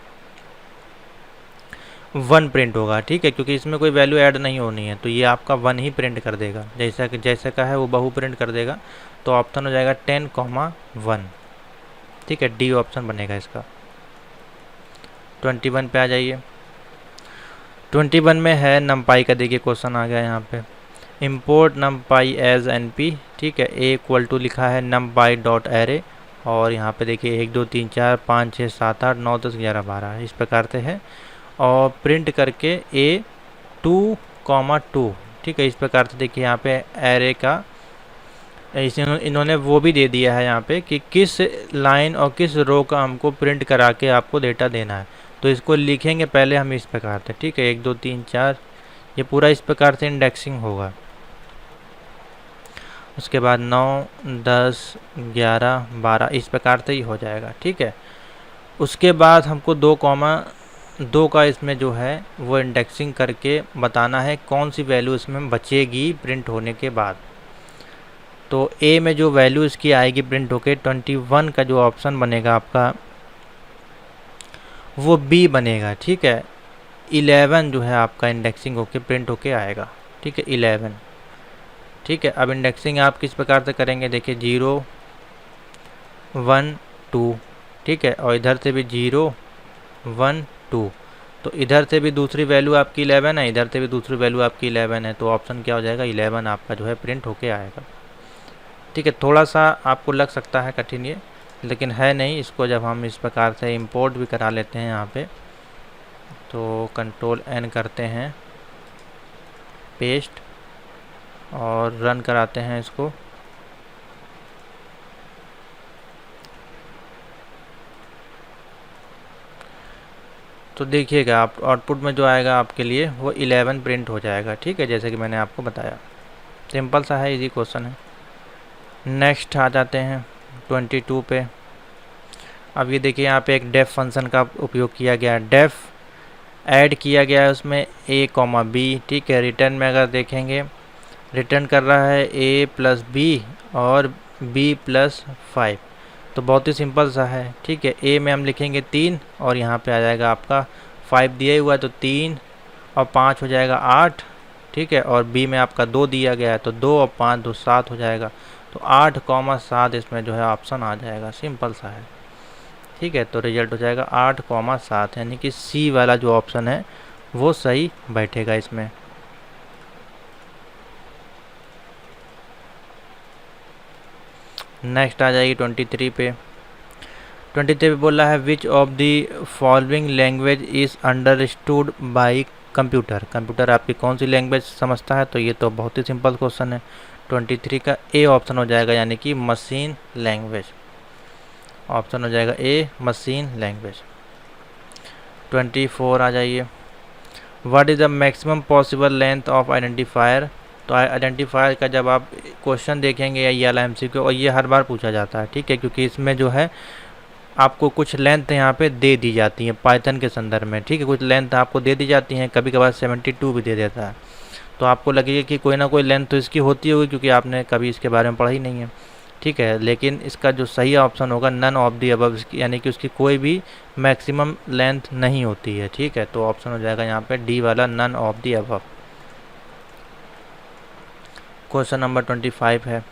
1 प्रिंट होगा, ठीक है, क्योंकि इसमें कोई वैल्यू ऐड नहीं होनी है, तो ये आपका 1 ही प्रिंट कर देगा, जैसे का है वो बहु प्रिंट कर देगा। तो ऑप्शन हो जाएगा 10,1, ठीक है, डी ऑप्शन बनेगा इसका। 21 पे आ जाइए। 21 में है numpy का, देखिए क्वेश्चन आ गया यहाँ पे, import numpy as np, ठीक है, A = लिखा है numpy.array, और यहाँ पे देखिए 1 2 3 4 5 6 7 8 9 10 11 12 इस प्रकार से है, और प्रिंट करके A2,2, ठीक है, इस प्रकार से देखिए यहाँ पे एरे का इन्होंने वो भी दे दिया है यहाँ पे कि किस लाइन और किस रो का हमको प्रिंट करा के आपको डेटा देना है। तो इसको लिखेंगे पहले हम इस प्रकार से, ठीक है, 1 2 3 4, ये पूरा इस प्रकार से इंडेक्सिंग होगा। उसके बाद 9 10 11 12 इस प्रकार से ही हो जाएगा, ठीक है। उसके बाद हमको 2,2 का इसमें जो है वो इंडेक्सिंग करके बताना है कौन सी वैल्यू इसमें बचेगी प्रिंट होने के बाद। तो A में जो वैल्यू इसकी आएगी प्रिंट होके 21 का जो ऑप्शन बनेगा आपका वो B बनेगा, ठीक है। 11 जो है आपका इंडेक्सिंग होके प्रिंट होके आएगा, ठीक है, 11, ठीक है। अब इंडेक्सिंग आप किस प्रकार से करेंगे, देखिए 0 1 2, ठीक है, और इधर से भी 0 1 2, तो इधर से भी दूसरी वैल्यू आपकी 11 है, इधर से भी दूसरी वैल्यू आपकी 11 है, तो ऑप्शन क्या हो जाएगा, 11 आपका जो है प्रिंट होके आएगा, ठीक है। थोड़ा सा आपको लग सकता है कठिन ये, लेकिन है नहीं। इसको जब हम इस प्रकार से इंपोर्ट भी करा लेते हैं यहाँ पे, तो Ctrl+N करते हैं, पेस्ट, और रन कराते हैं इसको, तो देखिएगा आप आउटपुट में जो आएगा आपके लिए वो 11 प्रिंट हो जाएगा, ठीक है, जैसे कि मैंने आपको बताया। सिंपल सा है, इजी क्वेश्चन है। नेक्स्ट आ जाते हैं 22 पे। अब ये देखिए यहाँ पे एक डेफ फंक्शन का उपयोग किया गया है, डेफ ऐड किया गया है उसमें A, B, ठीक है। रिटर्न में अगर देखेंगे रिटर्न कर रहा है A + B और B + 5, तो बहुत ही सिंपल सा है, ठीक है। ए में हम लिखेंगे 3 और यहाँ पे आ जाएगा आपका 5 दिया हुआ है तो 3 और 5 हो जाएगा 8, ठीक है। और बी में आपका 2 दिया गया है तो 2 और 5 2 7 हो जाएगा। तो 8,7 इसमें जो है ऑप्शन आ जाएगा, सिंपल सा है, ठीक है। तो रिजल्ट हो जाएगा 8,7, यानी कि सी वाला जो ऑप्शन है वो सही बैठेगा इसमें। नेक्स्ट आ जाएगी 23 पे। 23 पे बोल रहा है which of the following language is understood by computer. Computer आपकी कौन सी लैंग्वेज समझता है, तो ये तो बहुत ही सिंपल क्वेश्चन है। 23 का ए ऑप्शन हो जाएगा, यानी कि मशीन लैंग्वेज। ऑप्शन हो जाएगा ए मशीन लैंग्वेज। 24 आ जाइए। What is the maximum possible length of identifier. तो आइडेंटिफायर का जब आप क्वेश्चन देखेंगे या ये वाला MCQ, और ये हर बार पूछा जाता है, ठीक है, क्योंकि इसमें जो है आपको कुछ लेंथ यहाँ पे दे दी जाती है पाइथन के संदर्भ में, ठीक है। कुछ लेंथ आपको दे दी जाती हैं, कभी कभार 72 भी दे देता है। तो आपको लगेगा कि कोई ना कोई लेंथ तो इसकी होती होगी, क्योंकि आपने कभी इसके बारे में पढ़ा ही नहीं है, ठीक है। लेकिन इसका जो सही ऑप्शन होगा नन ऑफ दी अबव, यानी कि उसकी कोई भी मैक्सिमम लेंथ नहीं होती है, ठीक है। तो ऑप्शन हो जाएगा यहाँ पे डी वाला, none of the above. Question number 25 है,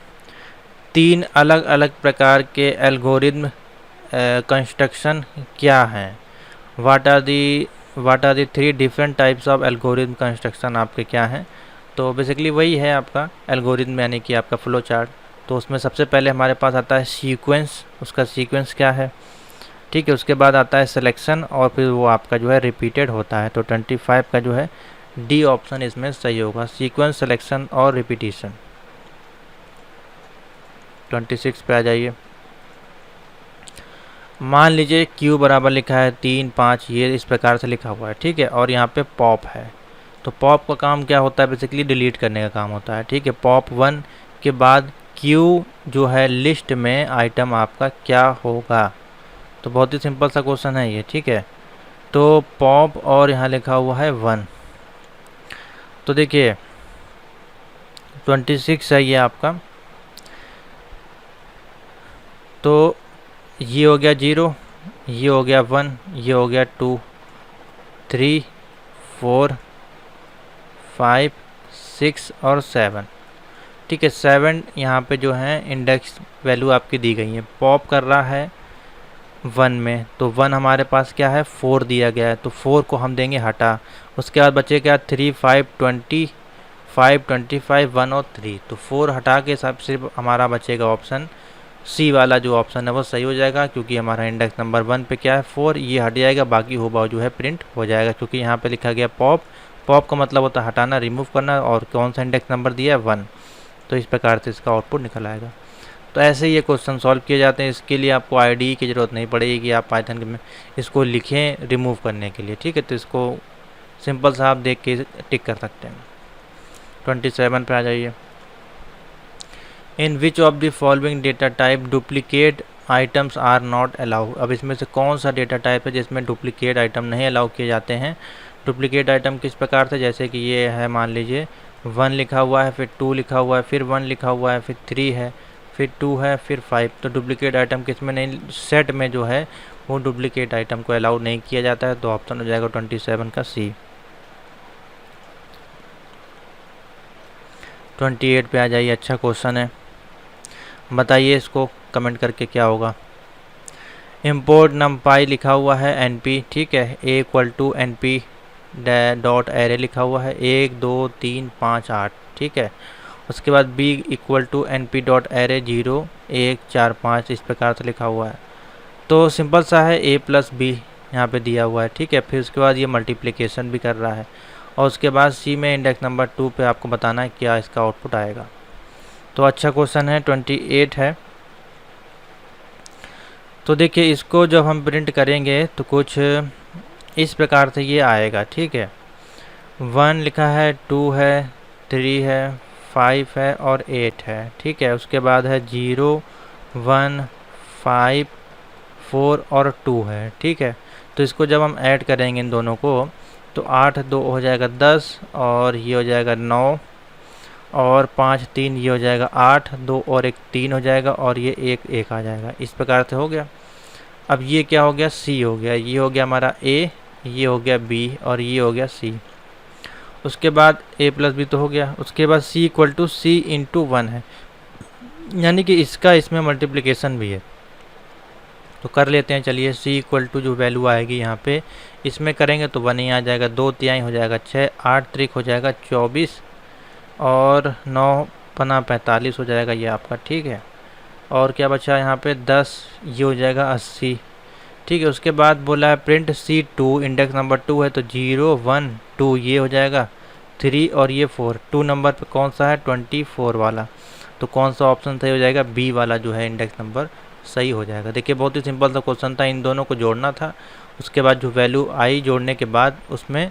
3 अलग अलग प्रकार के एल्गोरिथम कंस्ट्रक्शन क्या हैं। What are the 3 different types of algorithm construction आपके क्या हैं। तो बेसिकली वही है आपका एल्गोरिथम, यानी कि आपका फ्लो चार्ट। तो उसमें सबसे पहले हमारे पास आता है सीक्वेंस, उसका सीक्वेंस क्या है, ठीक है। उसके बाद आता है सिलेक्शन और फिर वो आपका जो है रिपीटेड होता है। तो 25 का जो है डी ऑप्शन इसमें सही होगा, सीक्वेंस, सिलेक्शन और रिपीटिशन। 26 पे आ जाइए। मान लीजिए Q बराबर लिखा है 3 5, ये इस प्रकार से लिखा हुआ है, ठीक है। और यहाँ पे पॉप है, तो पॉप का काम क्या होता है, बेसिकली डिलीट करने का काम होता है, ठीक है। पॉप 1 के बाद Q जो है लिस्ट में आइटम आपका क्या होगा। तो बहुत ही सिंपल सा क्वेश्चन है ये, ठीक है। तो पॉप और यहाँ लिखा हुआ है 1। तो देखिए 26 है ये आपका, तो ये हो गया 0, ये हो गया 1, ये हो गया 2 3 4 5 6 और 7, ठीक है। 7 यहाँ पे जो है इंडेक्स वैल्यू आपकी दी गई है। पॉप कर रहा है 1 में, तो 1 हमारे पास क्या है 4 दिया गया है, तो 4 को हम देंगे हटा। उसके बाद बचे क्या 3 5 20 5 25 1 और 3, तो 4 हटा के सब सिर्फ हमारा बचेगा ऑप्शन सी वाला जो ऑप्शन है वो सही हो जाएगा, क्योंकि हमारा इंडेक्स नंबर 1 पे क्या है 4, ये हट जाएगा, बाकी होगा जो है प्रिंट हो जाएगा, क्योंकि यहाँ पे लिखा गया पॉप। पॉप का मतलब होता है हटाना, रिमूव करना, और कौन सा इंडेक्स नंबर दिया है 1। तो इस प्रकार से इसका आउटपुट निकल आएगा। तो ऐसे ये क्वेश्चन सॉल्व किए जाते हैं। इसके लिए आपको IDE की ज़रूरत नहीं पड़ेगी कि आप पाइथन में इसको लिखें रिमूव करने के लिए, ठीक है। तो इसको सिंपल सा आप देख के टिक कर सकते हैं। 27 पे आ जाइए। In which of the following data type duplicate items are not allow. अब इसमें से कौन सा डेटा टाइप है जिसमें डुप्लीकेट आइटम नहीं अलाउ किए जाते हैं। डुप्लीकेट आइटम किस प्रकार से, जैसे कि ये है, मान लीजिए 1 लिखा हुआ है, फिर 2 लिखा हुआ है, फिर 1 लिखा हुआ है, फिर 3 है, फिर 2 है, फिर 5। तो डुप्लीकेट आइटम किस में नहीं, सेट में जो है वो डुप्लीकेट आइटम को अलाउ नहीं किया जाता है। तो ऑप्शन हो जाएगा 27 का सी। 28 पे आ जाइए। अच्छा क्वेश्चन है, बताइए इसको कमेंट करके क्या होगा। इम्पोर्ट numpy लिखा हुआ है NP, ठीक है। A equal to NP dot array लिखा हुआ है 1 2 3 5 8, ठीक है। उसके बाद B equal to NP dot array 0 1 4 5, इस प्रकार से लिखा हुआ है। तो सिंपल सा है, A प्लस B यहाँ पे दिया हुआ है, ठीक है। फिर उसके बाद ये मल्टीप्लिकेशन भी कर रहा है, और उसके बाद C में इंडेक्स नंबर 2 पे आपको बताना है क्या इसका आउटपुट आएगा। तो अच्छा क्वेश्चन है, 28 है। तो देखिए इसको जब हम प्रिंट करेंगे तो कुछ इस प्रकार से ये आएगा, ठीक है। 1 लिखा है, 2 है, 3 है, 5 है और 8 है, ठीक है। उसके बाद है 0 1 5 4 और 2 है, ठीक है। तो इसको जब हम ऐड करेंगे इन दोनों को, तो 8 2 हो जाएगा 10, और ये हो जाएगा 9, और 5 3 ये हो जाएगा 8, 2 और 1 3 हो जाएगा और ये 1 1 आ जाएगा। इस प्रकार से हो गया। अब ये क्या हो गया, सी हो गया, ये हो गया हमारा ए, ये हो गया बी और ये हो गया सी। उसके बाद ए प्लस बी तो हो गया। उसके बाद सी इक्वल टू सी इंटू 1 है, यानी कि इसका इसमें मल्टीप्लिकेशन भी है। तो कर लेते हैं, चलिए। सी इक्वल टू जो वैल्यू आएगी यहाँ पे इसमें करेंगे तो 1 ही आ जाएगा, 2 तिहाई हो जाएगा 6, 8 त्रिक हो जाएगा 24 और 9 पना 45 हो जाएगा ये आपका, ठीक है। और क्या बचा यहाँ पे 10, ये हो जाएगा 80, ठीक है। उसके बाद बोला है प्रिंट C2, इंडेक्स नंबर 2 है तो 0 1 2 ये हो जाएगा 3 और ये 4। 2 नंबर पे कौन सा है, 24 वाला, तो कौन सा ऑप्शन सही हो जाएगा, बी वाला जो है इंडेक्स नंबर सही हो जाएगा। देखिए बहुत ही सिंपल सा क्वेश्चन था, इन दोनों को जोड़ना था। उसके बाद जो वैल्यू आई जोड़ने के बाद उसमें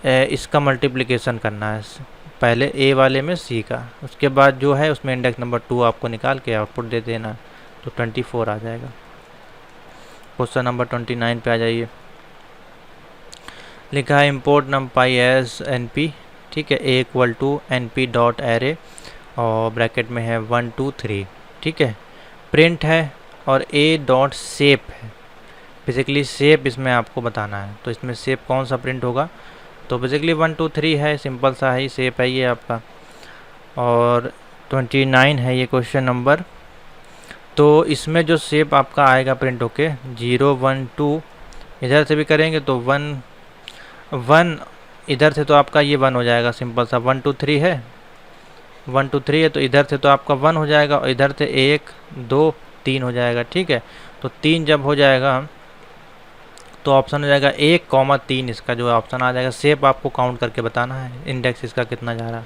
इसका मल्टीप्लिकेशन करना है, पहले ए वाले में सी का, उसके बाद जो है उसमें इंडेक्स नंबर 2 आपको निकाल के आउटपुट दे देना, तो 24 आ जाएगा। क्वेश्चन नंबर 29 पे आ जाइए। लिखा है इम्पोर्ट numpy एज np, ठीक है, a equal to np dot array और ब्रैकेट में है 1 2 3, ठीक है। प्रिंट है और a डॉट शेप है, बेसिकली शेप इसमें आपको बताना है, तो इसमें शेप कौन सा प्रिंट होगा, तो बेसिकली 1 2 3 है, सिंपल सा है, शेप है ये आपका। और 29 है ये क्वेश्चन नंबर। तो इसमें जो शेप आपका आएगा प्रिंट होके 0 1 2, इधर से भी करेंगे तो 1 1, इधर से तो आपका ये 1 हो जाएगा, सिंपल सा 1 2 3 है, 1 2 3 है तो इधर से तो आपका 1 हो जाएगा और इधर से 1 2 3 हो जाएगा, ठीक है। तो 3 जब हो जाएगा तो ऑप्शन हो जाएगा 1,3, इसका जो ऑप्शन आ जाएगा। शेप आपको काउंट करके बताना है, इंडेक्स इसका कितना जा रहा है,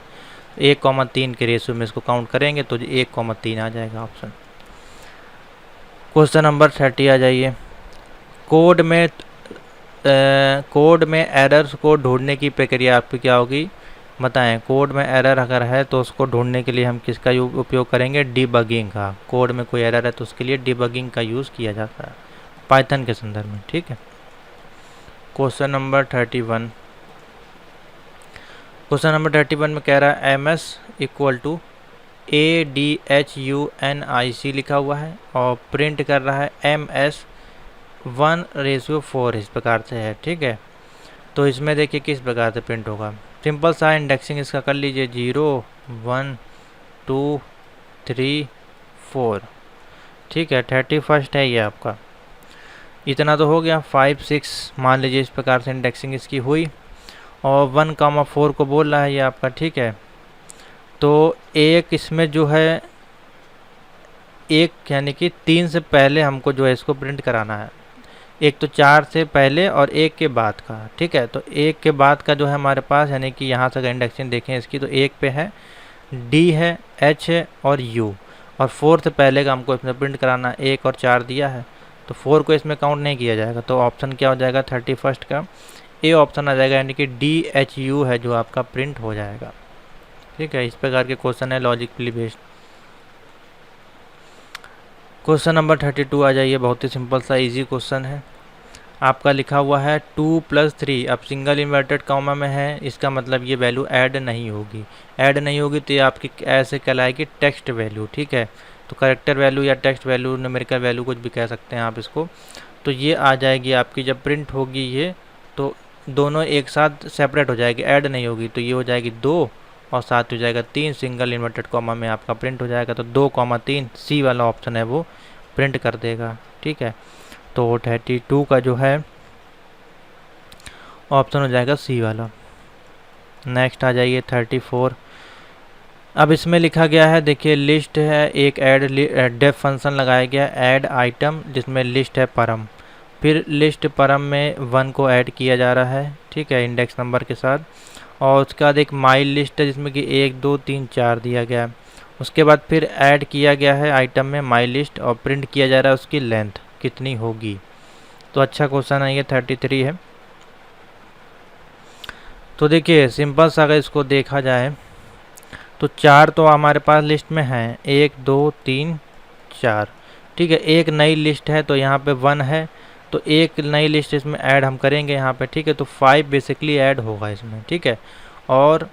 1,3 के रेशियो में इसको काउंट करेंगे तो 1,3 आ जाएगा ऑप्शन। क्वेश्चन नंबर 30 आ जाइए। कोड में एरर्स को ढूंढने की प्रक्रिया आपकी क्या होगी, बताएं। कोड में एरर अगर है तो उसको ढूंढने के लिए हम किसका उपयोग करेंगे, डिबगिंग का। कोड में कोई एरर है तो उसके लिए डिबगिंग का यूज़ किया जाता है पाइथन के संदर्भ में, ठीक है। क्वेश्चन नंबर 31, क्वेश्चन नंबर 31 में कह रहा है ms इक्वल टू ADHUNIC लिखा हुआ है और प्रिंट कर रहा है MS 1:4, इस प्रकार से है, ठीक है। तो इसमें देखिए किस प्रकार से प्रिंट होगा, सिंपल सा इंडेक्सिंग इसका कर लीजिए 0 1 2 3 4, ठीक है। 31 है ये आपका, इतना तो हो गया। 5 6 मान लीजिए, इस प्रकार से इंडेक्सिंग इसकी हुई और 1,4 को बोल रहा है ये आपका, ठीक है। तो एक इसमें जो है एक यानी कि 3 से पहले हमको जो है इसको प्रिंट कराना है, एक तो 4 से पहले और 1 के बाद का, ठीक है। तो 1 के बाद का जो है हमारे पास, यानी कि यहाँ से अगर इंडेक्सिंग देखें इसकी तो 1 पे है D है, H है और U, और 4 से पहले का हमको इसमें प्रिंट कराना है, 1 और 4 दिया है तो 4 को इसमें काउंट नहीं किया जाएगा। तो ऑप्शन क्या हो जाएगा 31 का ए ऑप्शन आ जाएगा, यानी कि DHU है जो आपका प्रिंट हो जाएगा, ठीक है। इस प्रकार के क्वेश्चन है लॉजिकली बेस्ड। क्वेश्चन नंबर 32 आ जाइए, बहुत ही सिंपल सा इजी क्वेश्चन है। आपका लिखा हुआ है 2 + 3, अब सिंगल इन्वर्टेड कॉमा में है, इसका मतलब ये वैल्यू ऐड नहीं होगी। ऐड नहीं होगी तो ये आपकी ऐसे कहलाएगी टेक्स्ट वैल्यू, ठीक है। तो कैरेक्टर वैल्यू या टेक्स्ट वैल्यू, न्यूमेरिकल वैल्यू, कुछ भी कह सकते हैं आप इसको। तो ये आ जाएगी आपकी, जब प्रिंट होगी ये तो दोनों एक साथ सेपरेट हो जाएगी, ऐड नहीं होगी। तो ये हो जाएगी 2 और साथ हो जाएगा 3, सिंगल इन्वर्टेड कॉमा में आपका प्रिंट हो जाएगा। तो 2,3 सी वाला ऑप्शन है वो प्रिंट कर देगा, ठीक है। तो 32 का जो है ऑप्शन हो जाएगा सी वाला। नेक्स्ट आ जाइए 34। अब इसमें लिखा गया है, देखिए लिस्ट है, एक ऐड डेफ फंक्शन लगाया गया है, ऐड आइटम, जिसमें लिस्ट है परम, फिर लिस्ट परम में 1 को ऐड किया जा रहा है, ठीक है, इंडेक्स नंबर के साथ। और उसके बाद एक माई लिस्ट है जिसमें कि 1 2 3 4 दिया गया है। उसके बाद फिर ऐड किया गया है आइटम में माई लिस्ट और प्रिंट किया जा रहा है उसकी लेंथ कितनी होगी। तो अच्छा क्वेश्चन है ये, 33 है। तो देखिए सिंपल सा अगर इसको देखा जाए तो 4 तो हमारे पास लिस्ट में है, 1 2 3 4, ठीक है। एक नई लिस्ट है तो यहाँ पे 1 है, तो एक नई लिस्ट इसमें ऐड हम करेंगे यहाँ पे, ठीक है। तो 5 बेसिकली ऐड होगा इसमें, ठीक है। और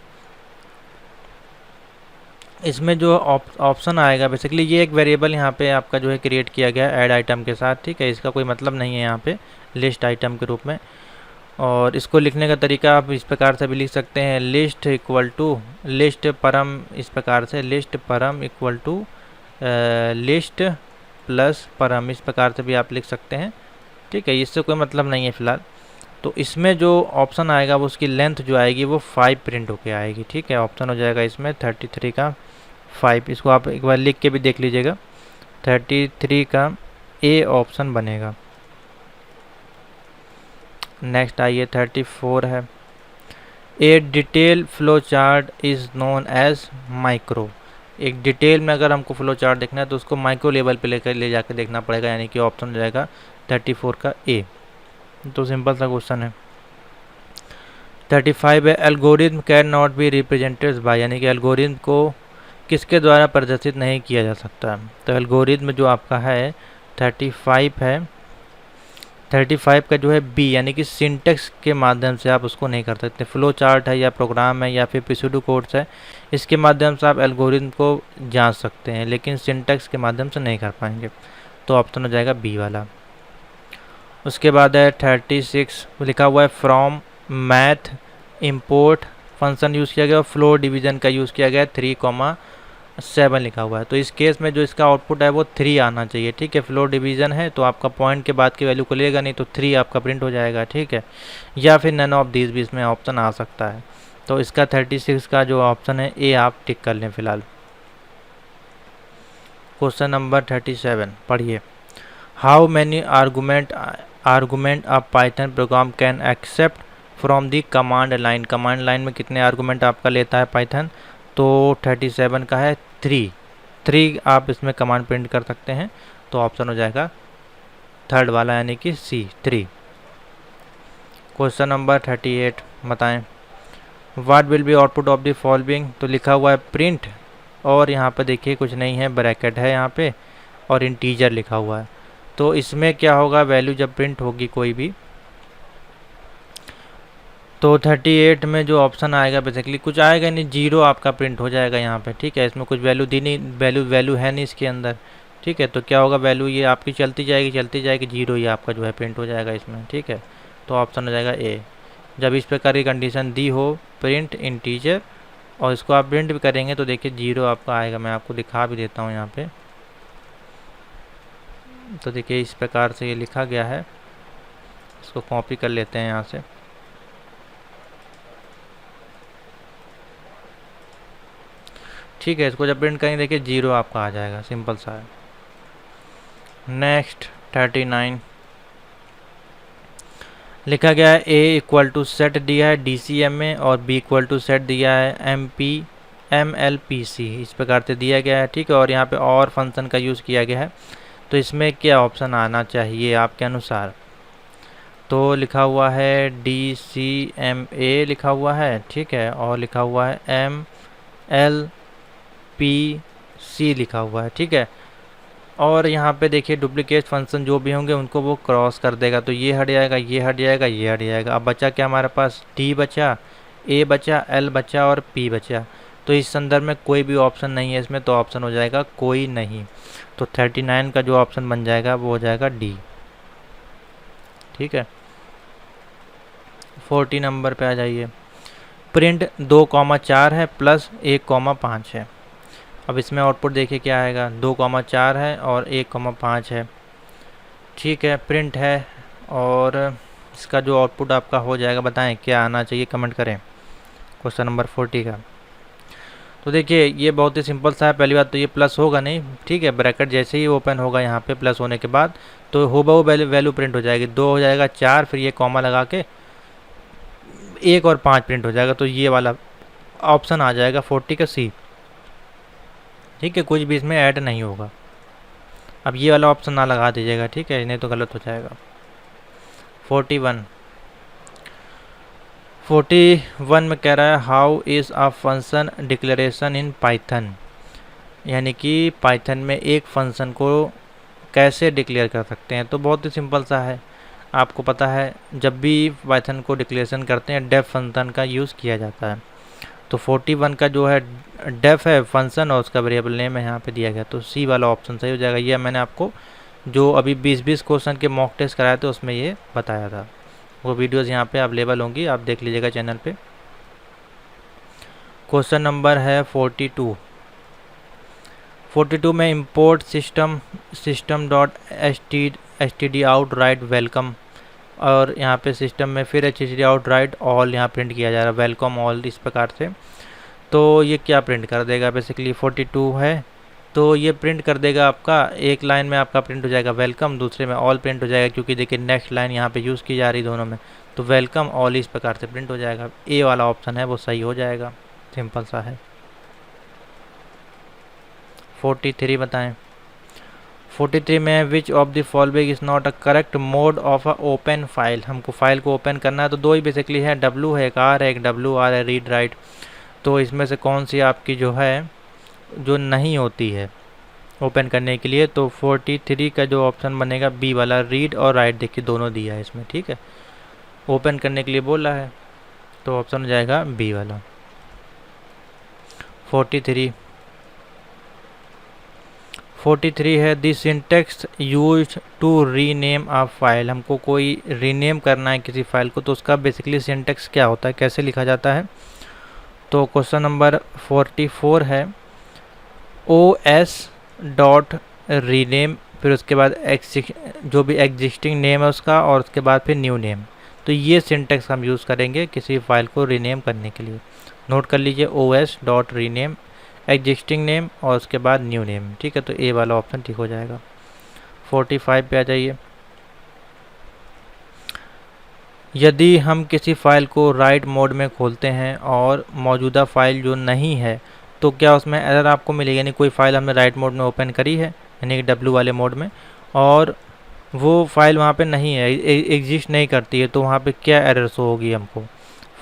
इसमें जो ऑप्शन आएगा बेसिकली ये एक वेरिएबल यहाँ पे आपका जो है क्रिएट किया गया है ऐड आइटम के साथ, ठीक है। इसका कोई मतलब नहीं है यहाँ पे लिस्ट आइटम के रूप में। और इसको लिखने का तरीका आप इस प्रकार से भी लिख सकते हैं, लिस्ट इक्वल टू लिस्ट परम, इस प्रकार से लिस्ट परम इक्वल टू लिस्ट प्लस परम, इस प्रकार से भी आप लिख सकते हैं, ठीक है। इससे कोई मतलब नहीं है फ़िलहाल। तो इसमें जो ऑप्शन आएगा वो उसकी लेंथ जो आएगी वो 5 प्रिंट होके आएगी, ठीक है। ऑप्शन हो जाएगा इसमें 33 का 5। इसको आप एक बार लिख के भी देख लीजिएगा, 33 का ए ऑप्शन बनेगा। नेक्स्ट आइए 34 है, a detail flow chart is known as micro. एक डिटेल में अगर हमको फ्लो चार्ट देखना है तो उसको माइक्रो लेवल पे ले जाकर देखना पड़ेगा, यानी कि ऑप्शन हो जाएगा 34 का ए। तो सिंपल सा क्वेश्चन है। 35 है, algorithm can not be represented by, यानी कि एल्गोरिथम को किसके द्वारा प्रदर्शित नहीं किया जा सकता। तो एल्गोरिथम जो आपका है 35 है, 35 का जो है बी, यानी कि सिंटेक्स के माध्यम से आप उसको नहीं कर सकते। फ्लो चार्ट है या प्रोग्राम है या फिर पिसूडो कोड्स है, इसके माध्यम से आप एल्गोरिथम को जांच सकते हैं, लेकिन सिंटेक्स के माध्यम से नहीं कर पाएंगे। तो ऑप्शन हो जाएगा बी वाला। उसके बाद है 36 लिखा हुआ है, from math import function use किया गया और फ्लो डिवीज़न का यूज़ किया गया 3,7 लिखा हुआ है। तो इस केस में जो इसका आउटपुट है वो 3 आना चाहिए, ठीक है। फ्लो डिवीज़न है तो आपका पॉइंट के बाद की वैल्यू को लेगा नहीं, तो 3 आपका प्रिंट हो जाएगा, ठीक है। या फिर नन ऑफ दीज भी इसमें ऑप्शन आ सकता है। तो इसका 36 का जो ऑप्शन है ए आप टिक कर लें फिलहाल। क्वेश्चन नंबर 37 पढ़िए, how many argument a Python program can accept from the command line. Command line में कितने आर्गूमेंट आपका लेता है पाइथन। तो 37 का है 3 आप इसमें कमांड प्रिंट कर सकते हैं। तो ऑप्शन हो जाएगा थर्ड वाला, यानी कि सी 3। क्वेश्चन नंबर 38 बताएं, what will be output of the following. तो लिखा हुआ है प्रिंट, और यहाँ पे देखिए कुछ नहीं है, ब्रैकेट है यहाँ पे और इंटीजर लिखा हुआ है। तो इसमें क्या होगा, वैल्यू जब प्रिंट होगी कोई भी, तो 38 में जो ऑप्शन आएगा बेसिकली कुछ आएगा नहीं, 0 आपका प्रिंट हो जाएगा यहाँ पे, ठीक है। इसमें कुछ वैल्यू दी नहीं, वैल्यू है नहीं इसके अंदर, ठीक है। तो क्या होगा, वैल्यू ये आपकी चलती जाएगी 0 ही आपका जो है प्रिंट हो जाएगा इसमें, ठीक है। तो ऑप्शन हो जाएगा ए। जब इस प्रकार की कंडीशन दी हो, प्रिंट इंटीजर, और इसको आप प्रिंट भी करेंगे तो देखिए 0 आपका आएगा। मैं आपको दिखा भी देता हूँ यहाँ पे। तो देखिए इस प्रकार से ये लिखा गया है, इसको कॉपी कर लेते हैं यहाँ से। ठीक है, इसको जब प्रिंट करेंगे देखिए 0 आपका आ जाएगा, सिंपल सा है। नेक्स्ट 39 लिखा गया है, ए इक्वल टू सेट दिया है DCM में और बी इक्वल टू सेट दिया है MLPC, इस प्रकार से दिया गया है, ठीक है। और यहाँ पे और फंक्शन का यूज़ किया गया है। तो इसमें क्या ऑप्शन आना चाहिए आपके अनुसार। तो लिखा हुआ है DCMA लिखा हुआ है, ठीक है, और लिखा हुआ है MLPC लिखा हुआ है, ठीक है। और यहाँ पे देखिए डुप्लीकेट फंक्शन जो भी होंगे उनको वो क्रॉस कर देगा, तो ये हट जाएगा, ये हट जाएगा, ये हट जाएगा। अब बचा क्या हमारे पास, D बचा, A बचा, L बचा और P बचा। तो इस संदर्भ में कोई भी ऑप्शन नहीं है इसमें, तो ऑप्शन हो जाएगा कोई नहीं। तो 39 का जो ऑप्शन बन जाएगा वो हो जाएगा D, ठीक है। 40 नंबर पे आ जाइए, प्रिंट 2,4 है प्लस 1,5 है। अब इसमें आउटपुट देखिए क्या आएगा, 2,4 है और 1,5 है, ठीक है। प्रिंट है और इसका जो आउटपुट आपका हो जाएगा, बताएं क्या आना चाहिए, कमेंट करें। क्वेश्चन नंबर 40 का तो देखिए ये बहुत ही सिंपल सा है। पहली बात तो ये प्लस होगा नहीं, ठीक है। ब्रैकेट जैसे ही ओपन होगा यहाँ पे प्लस होने के बाद तो हूबहू वैल्यू प्रिंट हो जाएगी। 2 हो जाएगा 4, फिर ये कॉमा लगा के 1 और 5 प्रिंट हो जाएगा। तो ये वाला ऑप्शन आ जाएगा 40 का सी, ठीक है। कुछ भी इसमें ऐड नहीं होगा। अब ये वाला ऑप्शन ना लगा दीजिएगा, ठीक है, नहीं तो गलत हो जाएगा। 41 में कह रहा है, how is a function declaration in Python, यानी कि पाइथन में एक फंक्शन को कैसे डिक्लेयर कर सकते हैं। तो बहुत ही सिंपल सा है, आपको पता है जब भी पाइथन को डिक्लेरेशन करते हैं डेफ फंक्शन का यूज़ किया जाता है। तो 41 का जो है डेफ है फंक्शन और उसका वेरिएबल नेम है यहाँ पे दिया गया, तो सी वाला ऑप्शन सही हो जाएगा। ये मैंने आपको जो अभी 20-20 क्वेश्चन के मॉक टेस्ट कराए थे उसमें ये बताया था, वो वीडियोज़ यहाँ पे अवेलेबल होंगी, आप देख लीजिएगा चैनल पे। क्वेश्चन नंबर है 42 में import system dot H T D out right welcome, और यहाँ पे सिस्टम में फिर H T D out right all यहाँ प्रिंट किया जा रहा है, वेलकम ऑल इस प्रकार से। तो ये क्या प्रिंट कर देगा, बेसिकली 42 है तो ये प्रिंट कर देगा आपका, एक लाइन में आपका प्रिंट हो जाएगा वेलकम, दूसरे में ऑल प्रिंट हो जाएगा, क्योंकि देखिए नेक्स्ट लाइन यहाँ पे यूज़ की जा रही दोनों में, तो वेलकम ऑल इस प्रकार से प्रिंट हो जाएगा। ए वाला ऑप्शन है वो सही हो जाएगा, सिंपल सा है। 43 बताएं। 43 में विच of the following is not a correct mode of a open file, हमको फाइल को ओपन करना है तो दो ही बेसिकली है, डब्ल्यू है एक आर है, एक डब्ल्यू आर है रीड राइट, तो इसमें से कौन सी आपकी जो है जो नहीं होती है ओपन करने के लिए, तो 43 का जो ऑप्शन बनेगा बी वाला रीड और राइट, देखिए दोनों दिया है इसमें, ठीक है, ओपन करने के लिए बोला है तो ऑप्शन हो जाएगा बी वाला। 43 है the syntax used to rename a file, हमको कोई रीनेम करना है किसी फाइल को तो उसका बेसिकली सिंटेक्स क्या होता है, कैसे लिखा जाता है। तो क्वेश्चन नंबर 44 है ओ एस डॉट रीनेम, फिर उसके बाद जो भी एग्जिस्टिंग नेम है उसका, और उसके बाद फिर न्यू नेम, तो ये सिंटेक्स हम यूज़ करेंगे किसी फाइल को रीनेम करने के लिए। नोट कर लीजिए O S dot rename existing name और उसके बाद न्यू नेम, ठीक है, तो ए वाला ऑप्शन ठीक हो जाएगा। 45 पे आ जाइए। यदि हम किसी फाइल को राइट मोड में खोलते हैं और मौजूदा फाइल जो नहीं है तो क्या उसमें एरर आपको मिलेगी, यानी कोई फाइल हमने राइट मोड में ओपन करी है यानी कि डब्ल्यू वाले मोड में, और वो फाइल वहाँ पे नहीं है, एग्जिस्ट नहीं करती है, तो वहाँ पे क्या एरर शो होगी हमको।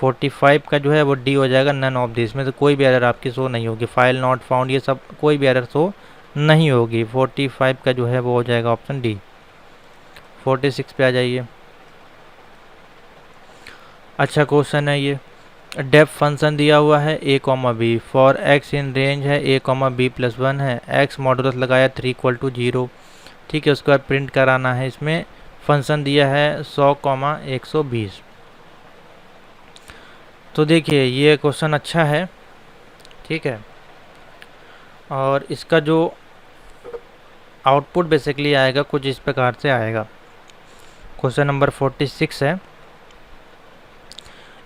45 का जो है वो डी हो जाएगा, नन ऑफ दिस में से कोई भी एरर आपकी शो नहीं होगी, फाइल नॉट फाउंड ये सब कोई भी एरर शो नहीं होगी। 45 का जो है वो हो जाएगा ऑप्शन डी। 46 पे आ जाइए। अच्छा क्वेश्चन है ये, डेफ फंक्शन दिया हुआ है a comma B, for x in range है a कॉमा बी प्लस 1 है, x मॉडुलस लगाया 3 = 0, ठीक है, उसके बाद प्रिंट कराना है। इसमें फंक्शन दिया है 100,120। तो देखिए ये क्वेश्चन अच्छा है, ठीक है, और इसका जो आउटपुट बेसिकली आएगा कुछ इस प्रकार से आएगा। क्वेश्चन नंबर 46 है,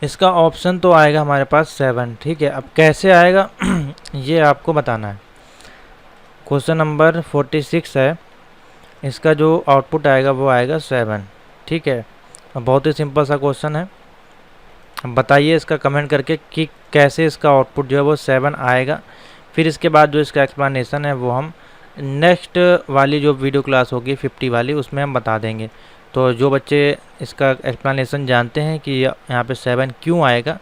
इसका ऑप्शन तो आएगा हमारे पास 7, ठीक है, अब कैसे आएगा ये आपको बताना है। क्वेश्चन नंबर 46 है, इसका जो आउटपुट आएगा वो आएगा 7, ठीक है, बहुत ही सिंपल सा क्वेश्चन है। बताइए इसका कमेंट करके कि कैसे इसका आउटपुट जो है वो 7 आएगा। फिर इसके बाद जो इसका एक्सप्लेनेशन है वो हम नेक्स्ट वाली जो वीडियो क्लास होगी 50 वाली उसमें हम बता देंगे। तो जो बच्चे इसका एक्सप्लेनेशन जानते हैं कि यहाँ पे 7 क्यों आएगा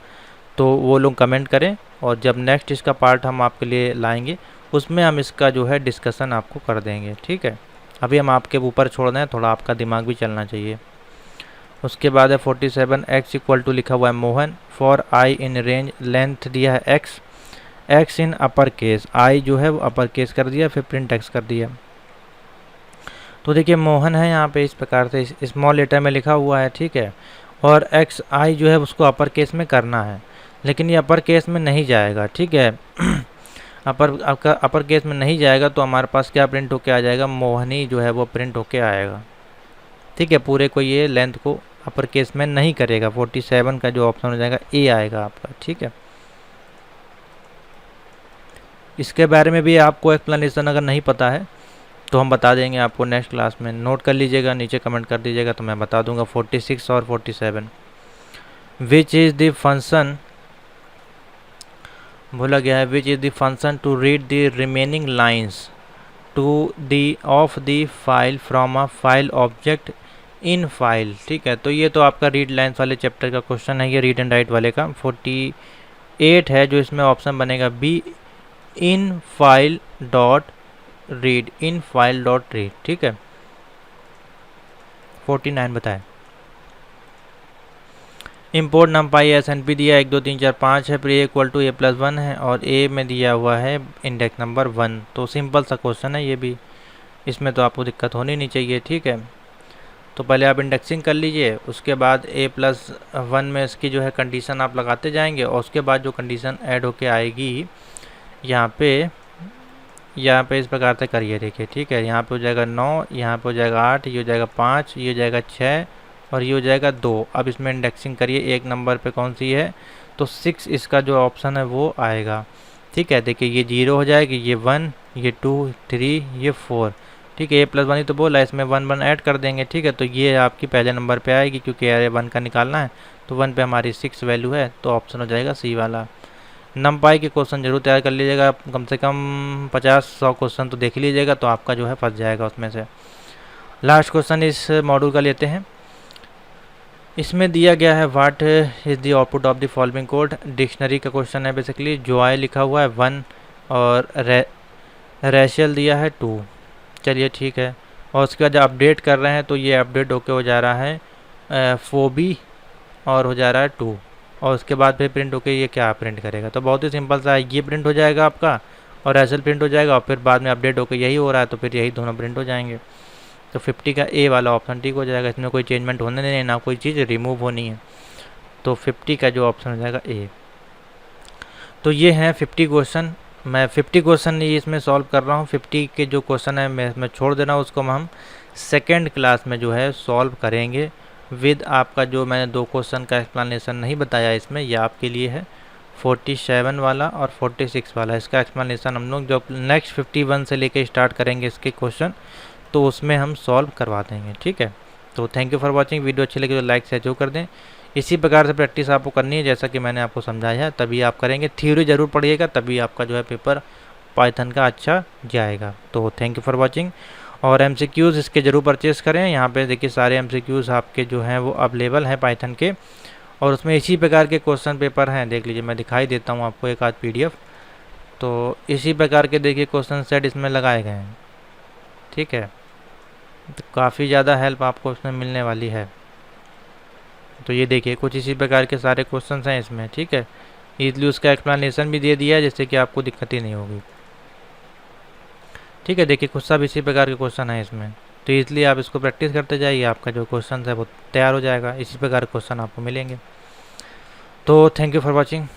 तो वो लोग कमेंट करें, और जब नेक्स्ट इसका पार्ट हम आपके लिए लाएंगे उसमें हम इसका जो है डिस्कशन आपको कर देंगे, ठीक है। अभी हम आपके ऊपर छोड़ दें, थोड़ा आपका दिमाग भी चलना चाहिए। उसके बाद है 47, x इक्वल टू लिखा हुआ है Mohan, for i in range, length दिया है x in upper case, i जो है वो अपर केस कर दिया, फिर प्रिंट x कर दिया। तो देखिए मोहन है यहाँ पे इस प्रकार से स्मॉल लेटर में लिखा हुआ है, ठीक है, और एक्स आई जो है उसको अपर केस में करना है, लेकिन ये अपर केस में नहीं जाएगा, ठीक है अपर केस में नहीं जाएगा तो हमारे पास क्या प्रिंट होके आ जाएगा, मोहनी जो है वो प्रिंट होके आएगा, ठीक है, पूरे को ये लेंथ को अपर केस में नहीं करेगा। 47 का जो ऑप्शन हो जाएगा ए आएगा आपका, ठीक है। इसके बारे में भी आपको एक्सप्लेनेशन अगर नहीं पता है तो हम बता देंगे आपको नेक्स्ट क्लास में, नोट कर लीजिएगा, नीचे कमेंट कर दीजिएगा तो मैं बता दूंगा। 46 और 47, विच इज़ द फंक्शन, बोला गया है which is the function to read the remaining lines to the of the file from a file object in file, ठीक है। तो ये तो आपका रीड लाइन्स वाले चैप्टर का क्वेश्चन है, ये रीड एंड राइट वाले का। 48 है जो इसमें ऑप्शन बनेगा B, in file dot read, in file dot read, ठीक है। 49 बताएं। Import numpy as N P दिया 1 2 3 4 5 है, फिर A equal to A plus 1 है और ए में दिया हुआ है इंडेक्स नंबर 1। तो सिंपल सा क्वेश्चन है ये भी, इसमें तो आपको दिक्कत होनी नहीं चाहिए। ठीक है, तो पहले आप इंडेक्सिंग कर लीजिए, उसके बाद ए प्लस 1 में इसकी जो है कंडीशन आप लगाते जाएंगे और उसके बाद जो कंडीशन ऐड होके आएगी यहाँ पे इस प्रकार से करिए। देखिए ठीक है, यहाँ पे हो जाएगा 9, यहाँ पे हो जाएगा 8, ये हो जाएगा 5, ये हो जाएगा 6 और ये हो जाएगा 2। अब इसमें इंडेक्सिंग करिए, एक नंबर पे कौन सी है, तो 6 इसका जो ऑप्शन है वो आएगा। ठीक है, देखिए ये 0 हो जाएगी, ये 1, ये 2, 3, ये 4। ठीक है, ए प्लस 1 ही तो बोला, इसमें 1 1 ऐड कर देंगे। ठीक है, तो ये आपकी पहले नंबर पे आएगी क्योंकि एरे 1 का निकालना है, तो 1 पे हमारी 6 वैल्यू है, तो ऑप्शन हो जाएगा सी वाला। नमपाई के क्वेश्चन जरूर तैयार कर लीजिएगा, कम से कम 50-100 क्वेश्चन तो देख लीजिएगा, तो आपका जो है फंस जाएगा उसमें से। लास्ट क्वेश्चन इस मॉड्यूल का लेते हैं। इसमें दिया गया है what is the output of the following code. Dictionary का क्वेश्चन है बेसिकली। जॉय लिखा हुआ है 1 और रेशल दिया है 2। चलिए ठीक है, और उसके बाद जब अपडेट कर रहे हैं तो ये अपडेट होके हो जा रहा है फोबी और हो जा रहा है 2, और उसके बाद फिर प्रिंट होके ये क्या प्रिंट करेगा। तो बहुत ही सिंपल सा है, ये प्रिंट हो जाएगा आपका और रेशल प्रिंट हो जाएगा और फिर बाद में अपडेट होकर यही हो रहा है, तो फिर यही दोनों प्रिंट हो जाएंगे। तो 50 का ए वाला ऑप्शन ठीक हो जाएगा, इसमें कोई चेंजमेंट होने नहीं, ना कोई चीज़ रिमूव होनी है, तो 50 का जो ऑप्शन हो जाएगा ए। तो ये हैं 50 क्वेश्चन। मैं 50 क्वेश्चन ही इसमें सॉल्व कर रहा हूँ। 50 के जो क्वेश्चन है मैं इसमें छोड़ दे रहा हूँ, उसको हम सेकेंड क्लास में जो है सॉल्व करेंगे विद आपका जो मैंने 2 क्वेश्चन का एक्सप्लेनेशन नहीं बताया इसमें, यह आपके लिए है 47 वाला और 46 वाला। इसका एक्सप्लेनेशन हम लोग जब नेक्स्ट 51 से लेके स्टार्ट करेंगे इसके क्वेश्चन, तो उसमें हम सॉल्व करवा देंगे। ठीक है, तो thank you for watching. Video अच्छी लगी तो लाइक शेयर जो कर दें। इसी प्रकार से प्रैक्टिस आपको करनी है जैसा कि मैंने आपको समझाया है, तभी आप करेंगे। थ्योरी ज़रूर पढ़िएगा, तभी आपका जो है पेपर पाइथन का अच्छा जाएगा। तो थैंक यू फॉर वाचिंग। और एमसीक्यूज़ इसके ज़रूर परचेज़ करें। यहाँ पे देखिए सारे एमसीक्यूज़ आपके जो हैं वो अवेलेबल हैं पाइथन के, और उसमें इसी प्रकार के क्वेश्चन पेपर हैं। देख लीजिए, मैं दिखाई देता हूँ आपको एक आध PDF। तो इसी प्रकार के देखिए क्वेश्चन सेट इसमें लगाए गए हैं। ठीक है, तो काफ़ी ज़्यादा हेल्प आपको इसमें मिलने वाली है। तो ये देखिए कुछ इसी प्रकार के सारे क्वेश्चंस हैं इसमें। ठीक है, इसलिए उसका एक्सप्लेनेशन भी दे दिया है जिससे कि आपको दिक्कत ही नहीं होगी। ठीक है, देखिए कुछ सब इसी प्रकार के क्वेश्चन हैं इसमें, तो इसलिए आप इसको प्रैक्टिस करते जाइए, आपका जो क्वेश्चन है वो तैयार हो जाएगा। इसी प्रकार के क्वेश्चन आपको मिलेंगे। तो थैंक यू फॉर वॉचिंग।